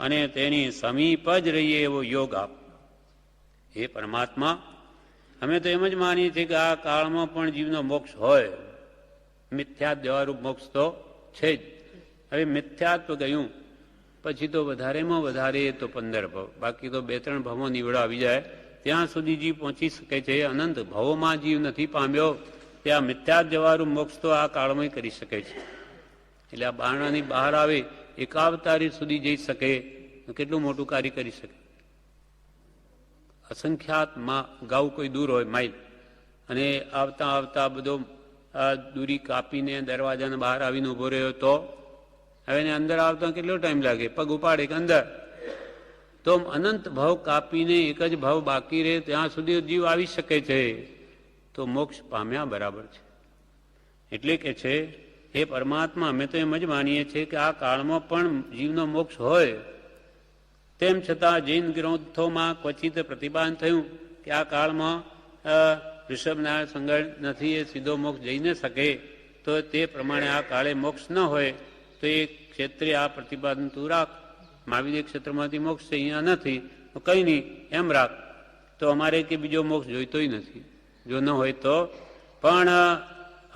અને તેની સમીપ જ રહીએ એવો યોગ આપ. હે પરમાત્મા, અમે તો એમ જ માનીએ છીએ કે આ કાળમાં પણ જીવનો મોક્ષ હોય. મિથ્યા દેવારૂપ મોક્ષ તો છે જ. હવે મિથ્યાત્વ ગયું પછી તો વધારેમાં વધારે તો 15 ભવ, બાકી તો 2-3 ભવો નીવડા આવી જાય ત્યાં સુધી જીવ પહોંચી શકે છે. અનંત ભવોમાં જીવ નથી પામ્યો ત્યાં મિથ્યા દેવારૂપ મોક્ષ તો આ કાળમાં કરી શકે છે. એટલે આ બારણાની બહાર આવે એકાવતારી સુધી જઈ શકે તો કેટલું મોટું કાર્ય કરી શકે. અસંખ્યાતમાં ગાઉ કોઈ દૂર હોય માઇલ અને આવતા આવતા બધો દૂરી કાપીને દરવાજાને બહાર આવીને ઉભો રહ્યો તો હવે એને અંદર આવતા કેટલો ટાઈમ લાગે? પગ ઉપાડે કે અંદર? તો અનંત ભાવ કાપીને એક જ ભાવ બાકી રહે ત્યાં સુધી જીવ આવી શકે છે તો મોક્ષ પામ્યા બરાબર છે. એટલે કે છે હે પરમાત્મા, અમે તો એમ જ માનીએ છીએ કે આ કાળમાં પણ જીવનો મોક્ષ હોય, તેમ છતાં જૈન ગ્રંથોમાં ક્વચિત પ્રતિપાદન થયું કે આ કાળમાં ઋષભનારાયણ સંગળ નથી, એ સીધો મોક્ષ જઈ ન શકે, તો તે પ્રમાણે આ કાળે મોક્ષ ન હોય તો એ ક્ષેત્રે આ પ્રતિપાદન તું રાખ. મહાવીર ક્ષેત્રમાંથી મોક્ષ છે, અહીંયા નથી તો કંઈ નહીં એમ રાખ. તો અમારે કે બીજો મોક્ષ જોઈતોય નથી, જો ન હોય તો. પણ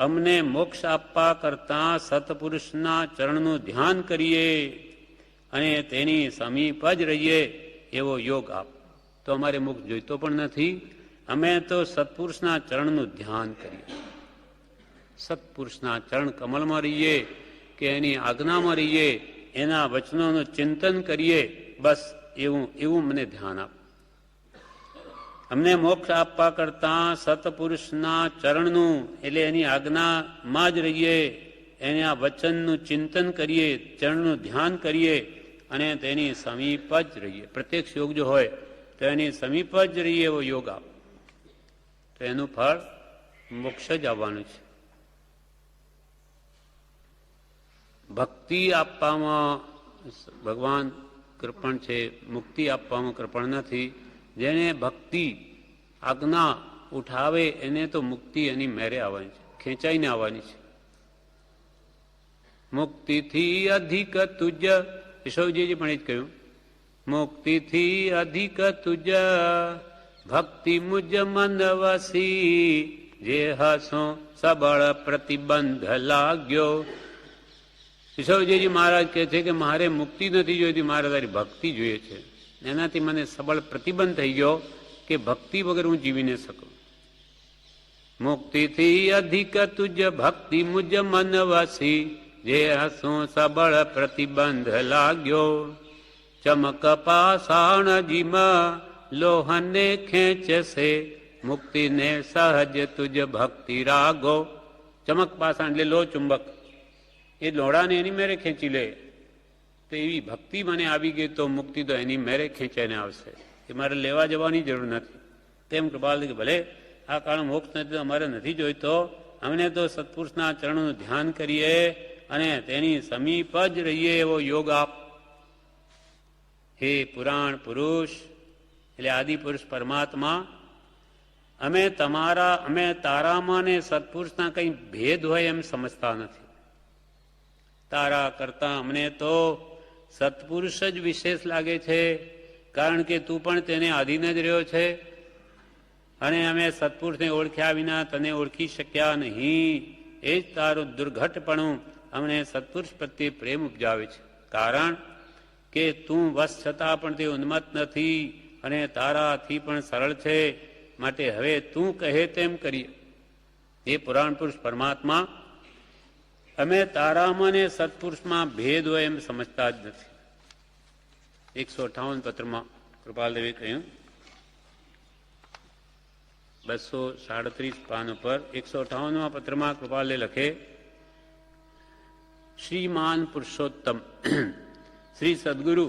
અમને મોક્ષ આપવા કરતાં સત્પુરુષના ચરણનું ધ્યાન કરીએ અને તેની સમીપ જ રહીએ એવો યોગ આપ. તો અમારે મોક્ષ જોઈતો પણ નથી, અમે તો સત્પુરુષના ચરણનું ધ્યાન કરીએ, સત્પુરુષના ચરણ કમલમાં રહીએ કે એની આજ્ઞામાં રહીએ, એના વચનોનું ચિંતન કરીએ, બસ એવું મને ધ્યાન આપ. અમને મોક્ષ આપવા કરતાં સત્પુરુષના ચરણનું એટલે એની આજ્ઞામાં જ રહીએ, એના વચનનું ચિંતન કરીએ, ચરણનું ધ્યાન કરીએ અને તેની સમીપ જ રહીએ. પ્રત્યક્ષ યોગ જો હોય તો એની સમીપ જ રહીએ એવો યોગ આપ. તો એનું ફળ મોક્ષ જ આવવાનું છે. ભક્તિ આપવામાં ભગવાન કૃપણ છે, મુક્તિ આપવામાં કૃપણ નથી. જેને ભક્તિ આજ્ઞા ઉઠાવે એને તો મુક્તિ એની મેરે આવવાની છે, ખેંચાઈને આવવાની છે. મુક્તિથી અધિક તુજ, યશોજીજી પણ એ જ કહ્યું, મુક્તિથી અધિક તુજ ભક્તિ મુજ મન વસી, જે હસો સબળ પ્રતિબંધ લાગ્યો. યશોજીજી મહારાજ કહે છે કે મારે મુક્તિ નથી જોઈતી, મારે તારી ભક્તિ જોઈએ છે. એનાથી મને સબળ પ્રતિબંધ થઈ ગયો કે ભક્તિ વગર હું જીવી ન શકું. મુક્તિથી અધિક તુજ ભક્તિ મુજ મન વસી, જે હસું સબળ પ્રતિબંધ લાગ્યો. ચમક પાષાણ જીમ લોહને ખેંચશે, મુક્તિને સહજ તુજ ભક્તિ રાગો. ચમક પાષાણ એટલે લોહ ચુંબક, એ લોડાને એની મેરે ખેંચી લે. તો એવી ભક્તિ મને આવી ગઈ તો મુક્તિ તો એની મેરે ખેંચાઈને આવશે, એ મારે લેવા જવાની જરૂર નથી. તેમ કૃપાલ કે ભલે આ કાળ મોક્ષ નથી અમારે નથી જોઈતો, અમને તો સત્પુરુષના ચરણનું ધ્યાન કરીએ અને તેની સમીપ જ રહીએ એવો યોગ આપ. હે પુરાણ પુરુષ એટલે આદિપુરુષ પરમાત્મા, અમે તારામાં ને સત્પુરુષના કંઈ ભેદ હોય એમ સમજતા નથી. તારા કરતા અમને તો સત્પુરુષ જ વિશેષ લાગે છે, કારણ કે તું પણ તેને આધીન જ રહ્યો છે અને અમે સત્પુરુષને ઓળખ્યા વિના તને ઓળખી શક્યા નહીં. એ જ તારું દુર્ઘટપણું અમને સત્પુરુષ પ્રત્યે પ્રેમ ઉપજાવે છે, કારણ કે તું વશ છતાં પણ તે ઉન્મત્ત નથી અને તારાથી પણ સરળ છે. માટે હવે તું કહે તેમ કરીએ. એ પુરાણ પુરુષ પરમાત્મા, અમે તારામાં ને સત્પુરુષમાં ભેદ હોય એમ સમજતા જ નથી. 158 પત્રમાં કૃપાલદેવે કહ્યું, 237 પાન ઉપર 158માં પત્રમાં કૃપાલદેવ લખે, શ્રીમાન પુરુષોત્તમ શ્રી સદગુરુ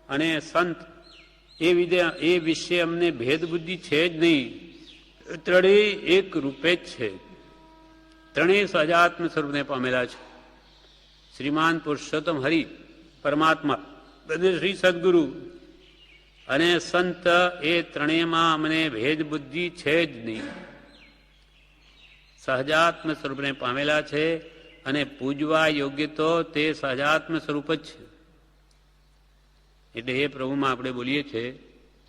અને સંત એ વિશે અમને ભેદ બુદ્ધિ છે જ નહીં. ત્રણેય એક રૂપે જ છે, ત્રણેય સહજાત્મ સ્વરૂપને પામેલા છે. શ્રીમાન પુરુષોત્તમ હરિ પરમાત્મા અને શ્રી સદગુરુ અને સંત એ ત્રણેયમાં અમને ભેદ બુદ્ધિ છે જ નહીં. સહજાત્મ સ્વરૂપને પામેલા છે અને પૂજવા યોગ્ય તો તે સહજાત્મ સ્વરૂપ જ છે. એટલે એ પ્રભુમાં આપણે બોલીએ છીએ,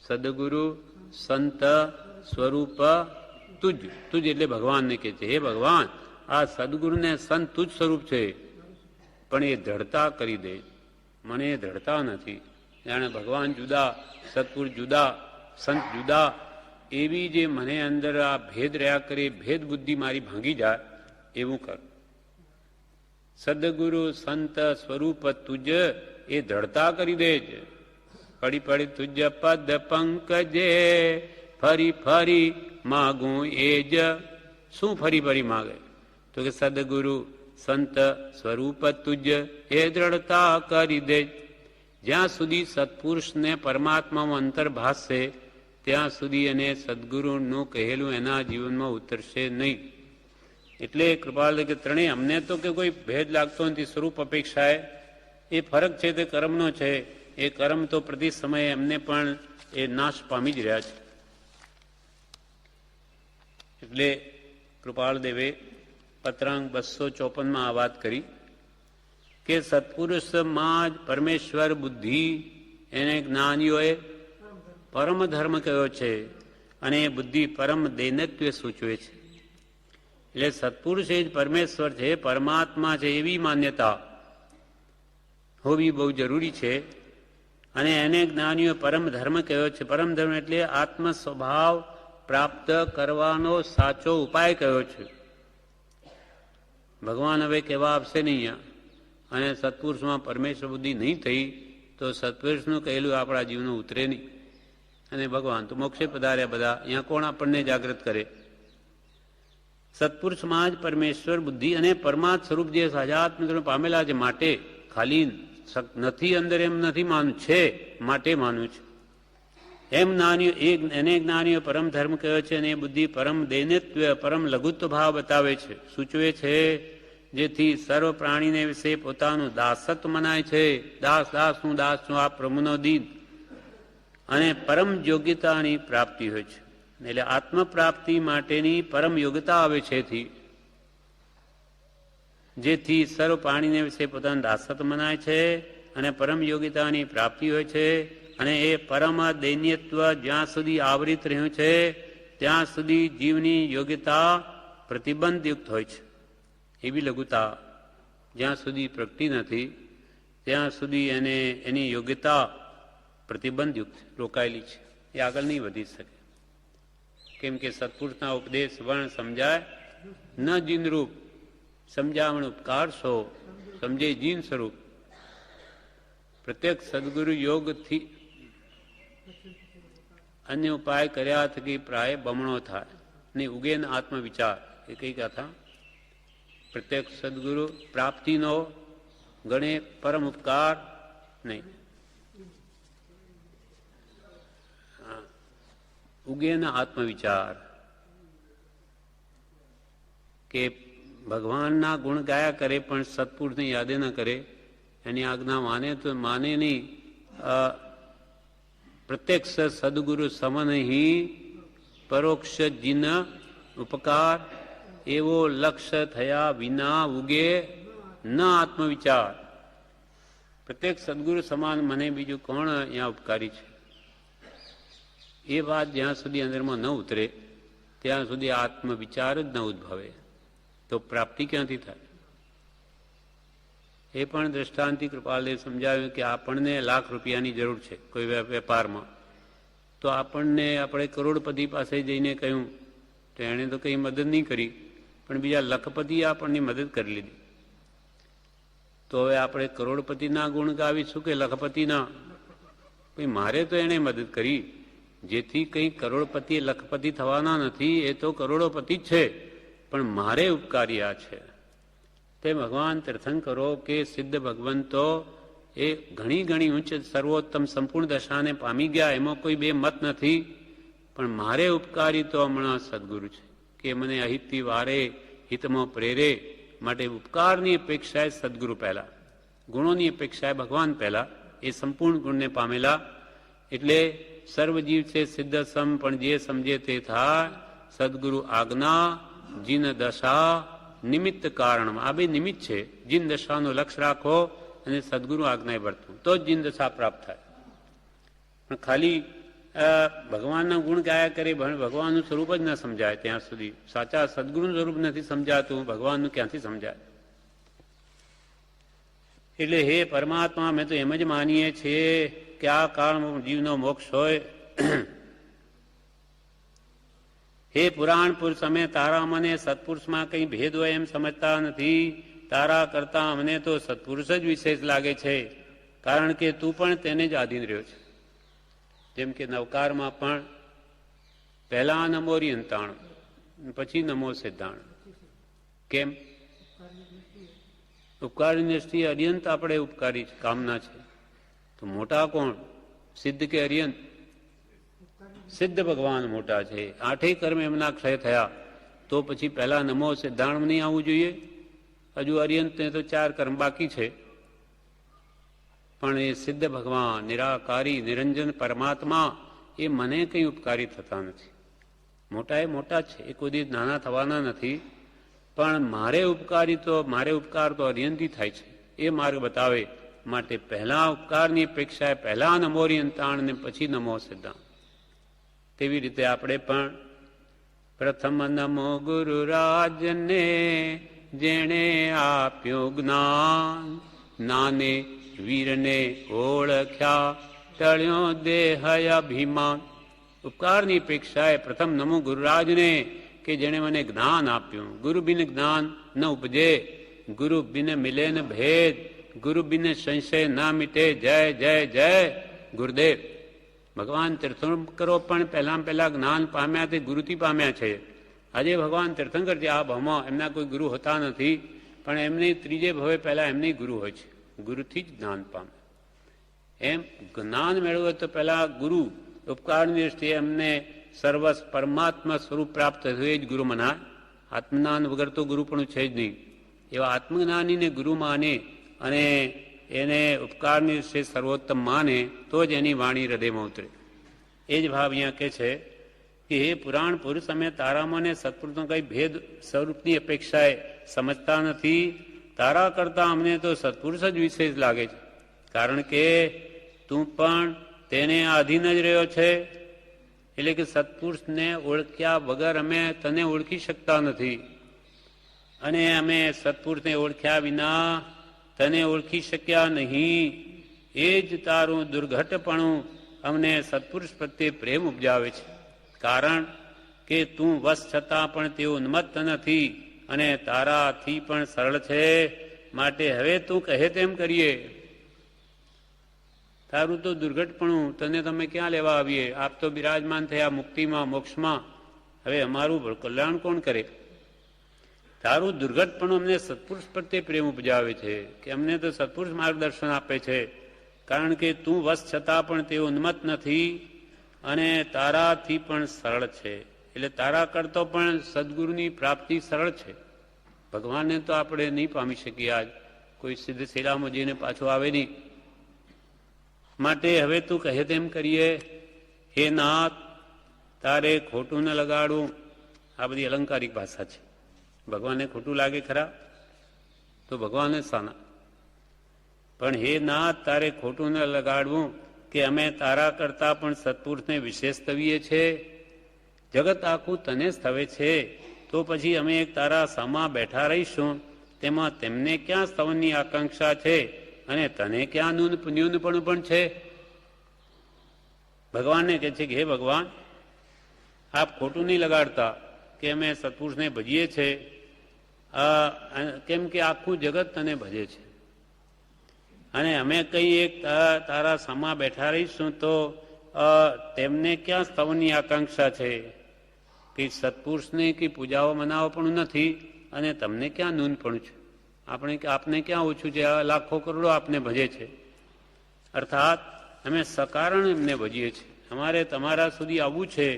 સદગુરુ સંત સ્વરૂપ તુજ. તુજ એટલે ભગવાનને કહે છે, હે ભગવાન, આ સદગુરુને સંત તુજ સ્વરૂપ છે, પણ એ દ્રઢતા કરી દે. મને એ દ્રઢતા નથી. જાણે ભગવાન જુદા, સત્પુરુષ જુદા, સંત જુદા, એવી જે મને અંદર આ ભેદ રહ્યા કરે, ભેદ બુદ્ધિ મારી ભાંગી જાય એવું કર. સદગુરુ સંત સ્વરૂપ તુજ એ દ્રઢતા કરી દે છે. પડી પડી તુજ પદ પંકજે ફરી ફરી માગું એ જ. શું ફરી ફરી માગે? તો કે સદગુરુ સંત સ્વરૂપ તુજ એ દ્રઢતા કરી દે. જ્યાં સુધી સત્પુરુષને પરમાત્મામાં અંતર ભાસશે ત્યાં સુધી એને સદગુરુનું કહેલું એના જીવનમાં ઉતરશે નહીં. એટલે કૃપાલ કે ત્રણેય અમને તો કે કોઈ ભેદ લાગતો નથી. સ્વરૂપ અપેક્ષાએ એ ફરક છે તે કર્મનો છે. એ કર્મ તો પ્રતિ સમયે એમને પણ એ નાશ પામી જ રહ્યા છે. એટલે કૃપાળ દેવે પત્રાંક 254માં આ વાત કરી કે સત્પુરુષમાં જ પરમેશ્વર બુદ્ધિ એને જ્ઞાનીઓએ પરમ ધર્મ કહ્યો છે અને એ બુદ્ધિ પરમ દૈનત્વ સૂચવે છે. એટલે સત્પુરુષ એ જ પરમેશ્વર છે, પરમાત્મા છે, એવી માન્યતા હોવી બહુ જરૂરી છે. અને એને જ્ઞાનીઓ પરમ ધર્મ કહ્યો છે. પરમ ધર્મ એટલે આત્મ સ્વભાવ પ્રાપ્ત કરવાનો સાચો ઉપાય કયો છે. ભગવાન હવે કહેવા આપશે નહીં અને સત્પુરુષમાં પરમેશ્વર બુદ્ધિ નહીં થઈ તો સત્પુરુષનું કહેલું આપણા જીવનું ઉતરે નહીં. અને ભગવાન તો મોક્ષે પધાર્યા બધા, અહીંયા કોણ આપણને જાગૃત કરે? સત્પુરુષમાં જ પરમેશ્વર બુદ્ધિ અને પરમાત્મ સ્વરૂપ જે સહજાત્મ પામેલા છે. માટે ખાલી નથી અંદર એમ નથી માનવું, છે માટે માનવું છે. એમ જ્ઞાનીઓ એને જ્ઞાનીઓ પરમ ધર્મ કહ્યો છે અને એ બુદ્ધિ પરમ દૈનત્વ પરમ લઘુત્વ ભાવ બતાવે છે, સૂચવે છે. જેથી સર્વ પ્રાણીને વિશે પોતાનું દાસત્વ મનાય છે. દાસ દાસ હું દાસ છું, આ પ્રભુનો દીન અને પરમ યોગ્યતાની પ્રાપ્તિ હોય છે. એટલે આત્મ પ્રાપ્તિ માટેની પરમ યોગ્યતા આવે છે. જેથી સર્વ પ્રાણીને વિશે પોતાનું દાસત્વ મનાય છે અને પરમ યોગ્યતાની પ્રાપ્તિ હોય છે. અને એ પરમ દૈન્યત્વ જ્યાં સુધી આવરિત રહ્યું છે ત્યાં સુધી જીવની યોગ્યતા પ્રતિબંધયુક્ત હોય છે. એવી લઘુતા જ્યાં સુધી પ્રગટી નથી ત્યાં સુધી એની યોગ્યતા પ્રતિબંધયુક્ત રોકાયેલી છે. એ આગળ નહીં વધી શકે. કેમ કે સત્પુરુષના ઉપદેશ વર્ણ સમજાય ન જીનરૂપ, સમજાવણ ઉપકાર સો સમજે જીન સ્વરૂપ. પ્રત્યેક સદગુરુ યોગથી અન્ય ઉપાય કર્યા થકી પ્રાય બમણો થાય ને ઉગે ન આત્મવિચાર. એ કઈ કથા? પ્રત્યેક સદગુરુ પ્રાપ્તિનો ગણે પરમ ઉપકાર નહીં, ઉગે ન આત્મવિચાર. કે ભગવાનના ગુણ ગાયા કરે પણ સત્પુરુષને યાદ ન કરે, એની આજ્ઞા માને તો માને નહીં. પ્રત્યક્ષ સદગુરુ સમનહી પરોક્ષ જીન ઉપકાર, એવો લક્ષ્ય થયા વિના ઉગે ન આત્મવિચાર. પ્રત્યેક સદગુરુ સમાન મને બીજું કોણ અહીંયા ઉપકારી છે, એ વાત જ્યાં સુધી અંદરમાં ન ઉતરે ત્યાં સુધી આત્મવિચાર જ ન ઉદ્ભવે તો પ્રાપ્તિ ક્યાંથી થાય? એ પણ દ્રષ્ટાંતિ કૃપાલે સમજાવ્યું કે આપણને ₹1,00,000ની જરૂર છે કોઈ વેપારમાં, તો આપણે કરોડપતિ પાસે જઈને કહ્યું તો એણે તો કંઈ મદદ નહીં કરી, પણ બીજા લખપતિએ આપણને મદદ કરી લીધી. તો હવે આપણે કરોડપતિના ગુણ ગાવીશું કે લખપતિના? ભાઈ મારે તો એણે મદદ કરી, જેથી કંઈ કરોડપતિ લખપતિ થવાના નથી, એ તો કરોડોપતિ જ છે, પણ મારે ઉપકારી આ છે. તે ભગવાન તીર્થંકરો કે સિદ્ધ ભગવંતો એ ઘણી ઘણી ઉચ્ચ સર્વોત્તમ સંપૂર્ણ દશાને પામી ગયા, એમાં કોઈ બે મત નથી, પણ મારે ઉપકારી તો હમણાં સદગુરુ છે કે મને અહિતથી વારે હિતમાં પ્રેરે. માટે ઉપકારની અપેક્ષાએ સદગુરુ પહેલા, ગુણોની અપેક્ષાએ ભગવાન પહેલા, એ સંપૂર્ણ ગુણને પામેલા. એટલે સર્વજીવ છે સિદ્ધ સમ, પણ જે સમજે તે થાય. સદગુરુ આજ્ઞા જીન દશા નિમિત્ત કારણ, આ બે નિમિત્ત છે. જીન દશાનું લક્ષ્ય રાખો અને સદગુરુ આજ્ઞાએ વર્તવું, તો જ જીન દશા પ્રાપ્ત થાય. પણ ખાલી ભગવાનના ગુણ ગાયા કરે, ભગવાનનું સ્વરૂપ જ ન સમજાય ત્યાં સુધી, સાચા સદગુરુનું સ્વરૂપ નથી સમજાતું, ભગવાનનું ક્યાંથી સમજાય? એટલે હે પરમાત્મા, અમે તો એમ જ માનીએ છીએ કે આ કાળમાં જીવનો મોક્ષ હોય. હે પુરાણ પુરુષ, અમે તારા મને સત્પુરુષમાં કંઈ ભેદ હોય એમ સમજતા નથી. તારા કરતા અમને તો સત્પુરુષ જ વિશેષ લાગે છે, કારણ કે તું પણ તેને જ આધીન રહ્યો છે. જેમ કે નવકારમાં પણ પહેલા નમો રિયંતાણ, પછી નમો સિદ્ધાણ. કેમ? ઉપકારની દ્રષ્ટિએ અરિયંત આપણે ઉપકારી કામના છે, તો મોટા કોણ, સિદ્ધ કે અરિયંત? સિદ્ધ ભગવાન મોટા છે. 8 કર્મ એમના ક્ષય થયા, તો પછી પહેલા નમો સિદ્ધાણ નહીં આવવું જોઈએ? હજુ અરિયંતને તો 4 કર્મ બાકી છે, પણ એ સિદ્ધ ભગવાન નિરાકારી નિરંજન પરમાત્મા એ મને કંઈ ઉપકારી થતા નથી. મોટા એ મોટા છે, એ કોઈ દિવસ નાના થવાના નથી, પણ મારે ઉપકાર તો અરિયંતી થાય છે, એ માર્ગ બતાવે. માટે પહેલા ઉપકારની અપેક્ષાએ પહેલા નમો રિયંતાણ ને પછી નમો સિદ્ધાંત. તેવી રીતે આપણે પણ પ્રથમ નમો ગુરુરાજને જેણે આપ્યું જ્ઞાન, નાને વીરને ઓળખ્યા ટળ્યો દેહ અભિમાન. ઉપકારની અપેક્ષાએ પ્રથમ નમો ગુરુરાજને કે જેણે મને જ્ઞાન આપ્યું. ગુરુ બિન જ્ઞાન ન ઉપજે, ગુરુ બિન મિલે ન ભેદ, ગુરુ બિન સંશય ના મિટે. જય જય જય ગુરુદેવ. ભગવાન તીર્થંકરો પણ પહેલા જ્ઞાન પામ્યા તે ગુરુથી પામ્યા છે. આજે ભગવાન તીર્થંકર છે, આ ભાવમાં એમના કોઈ ગુરુ હોતા નથી, પણ એમની ત્રીજે ભવે પહેલા એમની ગુરુ હોય છે, ગુરુથી જ જ્ઞાન પામે. એમ જ્ઞાન મેળવે તો પહેલા ગુરુ ઉપકારની દ્રષ્ટિએ એમને સર્વસ પરમાત્મા સ્વરૂપ પ્રાપ્ત થયું, એ જ ગુરુ મનાય. આત્મજ્ઞાન વગર તો ગુરુ પણ છે જ નહીં. એવા આત્મજ્ઞાનીને ગુરુ માને અને એને ઉપકારની દ્રષ્ટિએ સર્વોત્તમ માને તો જ એની વાણી હૃદયમાં ઉતરે. એ જ ભાવ અહીંયા કહે છે કે હે પુરાણ પુરુષ, અમે તારામાં ને સત્પુરુષનો કંઈ ભેદ સ્વરૂપની અપેક્ષાએ સમજતા નથી. તારા કરતા અમને તો સત્પુરુષ જ વિશેષ લાગે છે, કારણ કે તું પણ તેને આધીન જ રહ્યો છે. એટલે કે સત્પુરુષને ઓળખ્યા વગર અમે તને ઓળખી શકતા નથી, અને અમે સત્પુરુષને ઓળખ્યા વિના તને ઓળખી શક્યા નહીં. એ જ તારું દુર્ઘટપણું અમને સત્પુરુષ પ્રત્યે પ્રેમ ઉપજાવે છે, કારણ કે તું વશ છતાં પણ તેઓ ઉન્મત્ત નથી અને તારાથી પણ સરળ છે. માટે હવે તું કહે તેમ કરીએ. તારું તો દુર્ઘટપણું તને તમે ક્યાં લેવા આવીએ? આપ તો બિરાજમાન થયા મુક્તિમાં, મોક્ષમાં. હવે અમારું કલ્યાણ કોણ કરે? તારું દુર્ઘટપણું અમને સત્પુરુષ પ્રત્યે પ્રેમ ઉપજાવે છે, કે અમને તો સત્પુરુષ માર્ગદર્શન આપે છે, કારણ કે તું વશ છતાં પણ તે ઉન્મત્ત નથી અને તારાથી પણ સરળ છે. એટલે તારા કરતો પણ સદગુરુની પ્રાપ્તિ સરળ છે. ભગવાનને તો આપણે નહીં પામી શકીએ. આજ કોઈ સિદ્ધ શિલામાં જઈને પાછો આવે નહીં. માટે હવે તું કહે તેમ કરીએ. હે નાથ, તારે ખોટું ન લગાડું. આ બધી અલંકારિક ભાષા છે. ભગવાનને ખોટું લાગે ખરા તો ભગવાનને સાના. પણ હે નાથ, તારે ખોટું ન લગાડવું કે અમે તારા કરતા પણ સત્પુરુષને વિશેષ સ્તવીએ છે. જગત આખું તને સ્તવે છે, તો પછી અમે એક તારા સામા બેઠા રહીશું. તેમાં તેમને ક્યાં સ્તવનની આકાંક્ષા છે અને તને ક્યાં ન્યૂનપણું પણ છે? ભગવાનને કહે છે કે હે ભગવાન, આપ ખોટું નહીં લગાડતા કે અમે સત્પુરુષને ભજીએ છે, કેમ કે આખું જગત તને ભજે છે અને અમે કઈ એક તારા સામા બેઠા રહીશું તો તેમને ક્યાં સ્તવનની આકાંક્ષા છે? કે સત્પુરુષને કે પૂજાઓ મનાવો પણ નથી અને તમને ક્યાં નૂન પણ છે? આપને ક્યાં ઓછું છે? લાખો કરોડો આપને ભજે છે. અર્થાત અમે સકારણ એમને ભજીએ છીએ. અમારે તમારા સુધી આવવું છે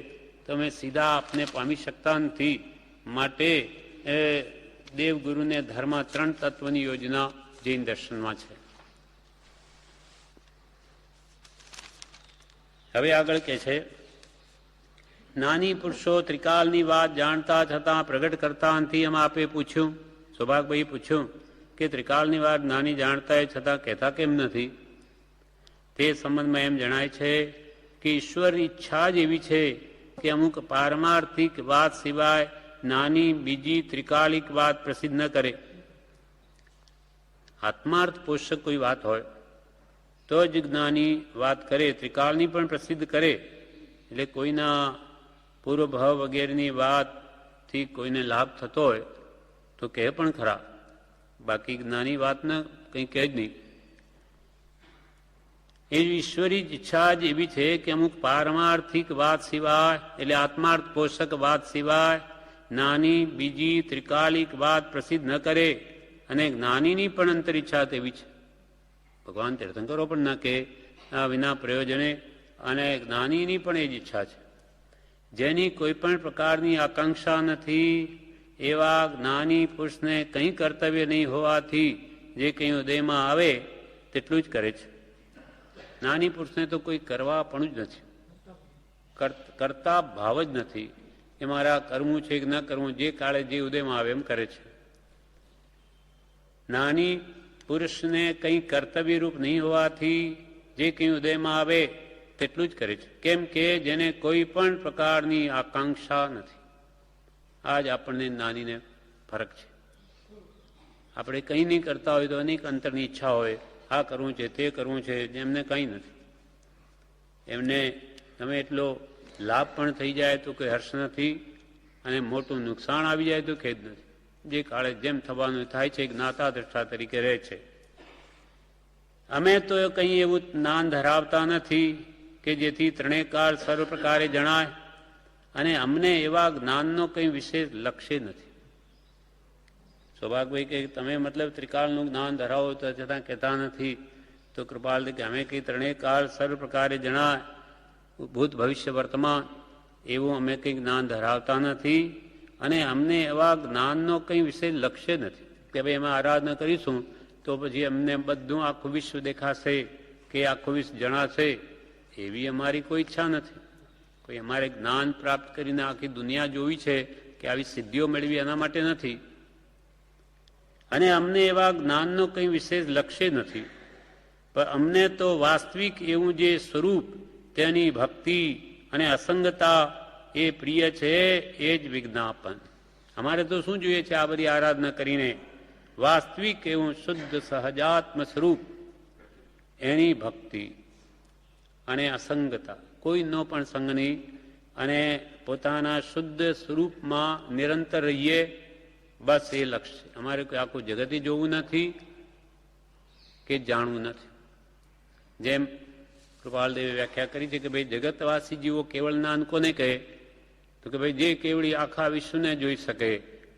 તો અમે સીધા આપને પામી શકતા નથી. માટે દેવગુરુને ધર્મ 3 તત્વની યોજના જૈન દર્શનમાં છે. હવે આગળ કે છે, નાની પુરુષો ત્રિકાલની વાત જાણતા છતાં પ્રગટ કરતા નથી. એમ આપે પૂછ્યું, સૌભાગભાઈ પૂછ્યું કે ત્રિકાલની વાત નાની જાણતા છતાં કહેતા કેમ નથી? તે સંબંધમાં એમ જણાય છે કે ઈશ્વર ઈચ્છા જ એવી છે કે અમુક પારમાર્થિક વાત સિવાય નાની બીજી ત્રિકાલિક વાત પ્રસિદ્ધ ન કરે. આત્માર્થ પોષક કોઈ વાત હોય તો જ જ્ઞાની વાત કરે, ત્રિકાળની પણ પ્રસિદ્ધ કરે. એટલે કોઈના પૂર્વભાવ વગેરેની વાતથી કોઈને લાભ થતો હોય તો કહે પણ ખરા, બાકી જ્ઞાની વાતને કંઈ કહે જ નહીં. એ ઈશ્વરી ઈચ્છા જ એવી છે કે અમુક પારમાર્થિક વાત સિવાય, એટલે આત્માર્થ પોષક વાત સિવાય નાની બીજી ત્રિકાલિક વાત પ્રસિદ્ધ ન કરે. અને જ્ઞાનીની પણ અંતરિચ્છા તેવી છે. ભગવાન તીર્થંકરો પણ ના કે વિના પ્રયોજને, અને જ્ઞાનીની પણ એ જ ઈચ્છા છે. જેની કોઈ પણ પ્રકારની આકાંક્ષા નથી એવા જ્ઞાની પુરુષને કંઈ કર્તવ્ય નહીં હોવાથી જે કંઈ ઉદયમાં આવે તેટલું જ કરે છે. જ્ઞાની પુરુષને તો કોઈ કરવા પણ જ નથી, કરતા ભાવ જ નથી. એ મારા કરવું છે કે ન કરવું, જે કાળે જે ઉદયમાં આવે એમ કરે છે. જ્ઞાની પુરુષને કંઈ કર્તવ્યરૂપ નહીં હોવાથી જે કંઈ ઉદયમાં આવે તેટલું જ કરે છે. કેમ કે જેને કોઈ પણ પ્રકારની આકાંક્ષા નથી. આ જ આપણને જ્ઞાનીને ફરક છે. આપણે કંઈ નહીં કરતા હોય તો અનેક અંતરની ઈચ્છા હોય, આ કરવું છે તે કરવું છે, જેમને કંઈ નથી. એમને તમે એટલો લાભ પણ થઈ જાય તો કોઈ હર્ષ નથી, અને મોટું નુકસાન આવી જાય તો ખેદ નથી. જે કાળે જેમ થવાનું થાય છે, જ્ઞાતા દ્રષ્ટા તરીકે રહે છે. અમે તો કંઈ એવું જ્ઞાન ધરાવતા નથી કે જેથી ત્રણેય કાળ સર્વ પ્રકારે જણાય, અને અમને એવા જ્ઞાનનો કંઈ વિશેષ લક્ષ્ય નથી. સૌભાગભાઈ કે તમે મતલબ ત્રિકાળનું જ્ઞાન ધરાવો તો છતાં કહેતા નથી. તો કૃપાલ કે અમે કંઈ ત્રણેય કાળ સર્વ પ્રકારે જણાય, ભૂત ભવિષ્ય વર્તમાન, એવું અમે કંઈ જ્ઞાન ધરાવતા નથી. અને અમને એવા જ્ઞાનનો કંઈ વિશેષ લક્ષ્ય નથી કે ભાઈ અમે આરાધના કરીશું તો પછી અમને બધું આખું વિશ્વ દેખાશે કે આખું વિશ્વ જણાશે, એવી અમારી કોઈ ઈચ્છા નથી. કોઈ અમારે જ્ઞાન પ્રાપ્ત કરીને આખી દુનિયા જોવી છે કે આવી સિદ્ધિઓ મેળવી, એના માટે નથી. અને અમને એવા જ્ઞાનનો કંઈ વિશેષ લક્ષ્ય નથી. પણ અમને તો વાસ્તવિક એવું જે સ્વરૂપ, તેની ભક્તિ અને અસંગતા એ પ્રિય છે, એ જ વિજ્ઞાપન. અમારે તો શું જોઈએ છે આ બધી આરાધના કરીને? વાસ્તવિક એવું શુદ્ધ સહજાત્મ સ્વરૂપ, એની ભક્તિ અને અસંગતા, કોઈનો પણ સંગ નહીં, અને પોતાના શુદ્ધ સ્વરૂપમાં નિરંતર રહીએ, બસ એ લક્ષ્ય. અમારે કોઈ આખું જગતે જોવું નથી કે જાણવું નથી. જેમ કૃપાલદેવે વ્યાખ્યા કરી છે કે ભાઈ જગતવાસી જીવો કેવળ જ્ઞાન કોને કહે? તો કે ભાઈ જે કેવળી આખા વિશ્વને જોઈ શકે,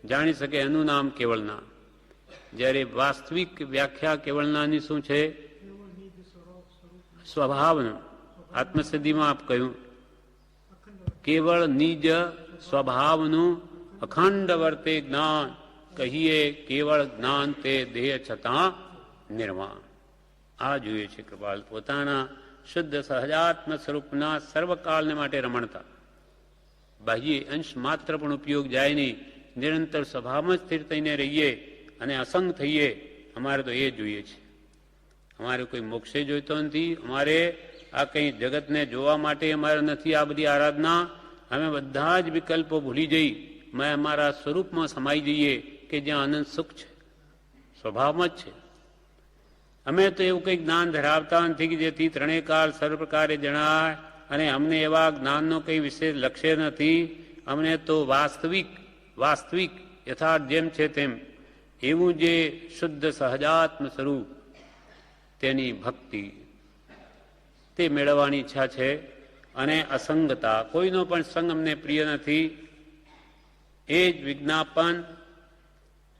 જાણી શકે, એનું નામ કેવળ જ્ઞાન. જ્યારે વાસ્તવિક વ્યાખ્યા કેવળ જ્ઞાનની શું છે? સ્વભાવનું. આત્મસિદ્ધિમાં આપ કહ્યું કેવળ નિજ સ્વભાવનું અખંડ વર્તે જ્ઞાન, કહીએ કેવળ જ્ઞાન તે દેહ છતાં નિર્વાણ. આ જોઈએ છે કૃપાલ પોતાના શુદ્ધ સહજાત્મ સ્વરૂપના સર્વકાળને માટે રમણતા. બાહ્ય અંશ માત્ર પણ ઉપયોગ જાય નહીં, નિરંતર સ્વભાવમાં સ્થિર થઈને રહીએ અને અસંગ થઈએ. અમારે તો એ જોઈએ છે. અમારે કોઈ મોક્ષે જોઈતો નથી. અમારે આ કંઈ જગતને જોવા માટે અમારે નથી આ બધી આરાધના. અમે બધા જ વિકલ્પો ભૂલી જઈ અમે અમારા સ્વરૂપમાં સમાઈ જઈએ કે જ્યાં આનંદ સુખ છે, સ્વભાવમાં જ છે. અમે તો એવું કંઈ જ્ઞાન ધરાવતા નથી કે જેથી ત્રણેય કાળ સર્વ પ્રકારે જણાય, અને અમને એવા જ્ઞાનનો કંઈ વિશેષ લક્ષ્ય નથી. અમને તો વાસ્તવિક યથાર્થ જેમ છે તેમ એવું જે શુદ્ધ સહજાત્મ સ્વરૂપ તેની ભક્તિ તે મેળવવાની ઈચ્છા છે. અને અસંગતા, કોઈનો પણ સંગ અમને પ્રિય નથી. એ જ વિજ્ઞાપન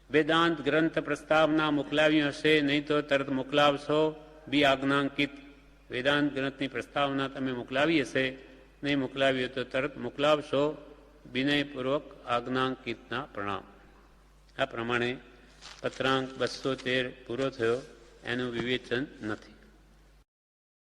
વેદાંત ગ્રંથ પ્રસ્તાવના મોકલાવ્યું હશે, નહીં તો તરત મોકલાવશો. બી આજ્ઞાંકિત વેદાંત ગ્રંથની પ્રસ્તાવના તમે મોકલાવી હશે, નહીં મોકલાવી હોય તો તરત મોકલાવશો. વિનયપૂર્વક આજ્ઞાંકિતના પ્રણામ. આ પ્રમાણે પત્રાંક 213 પૂરો થયો. એનું વિવેચન નથી.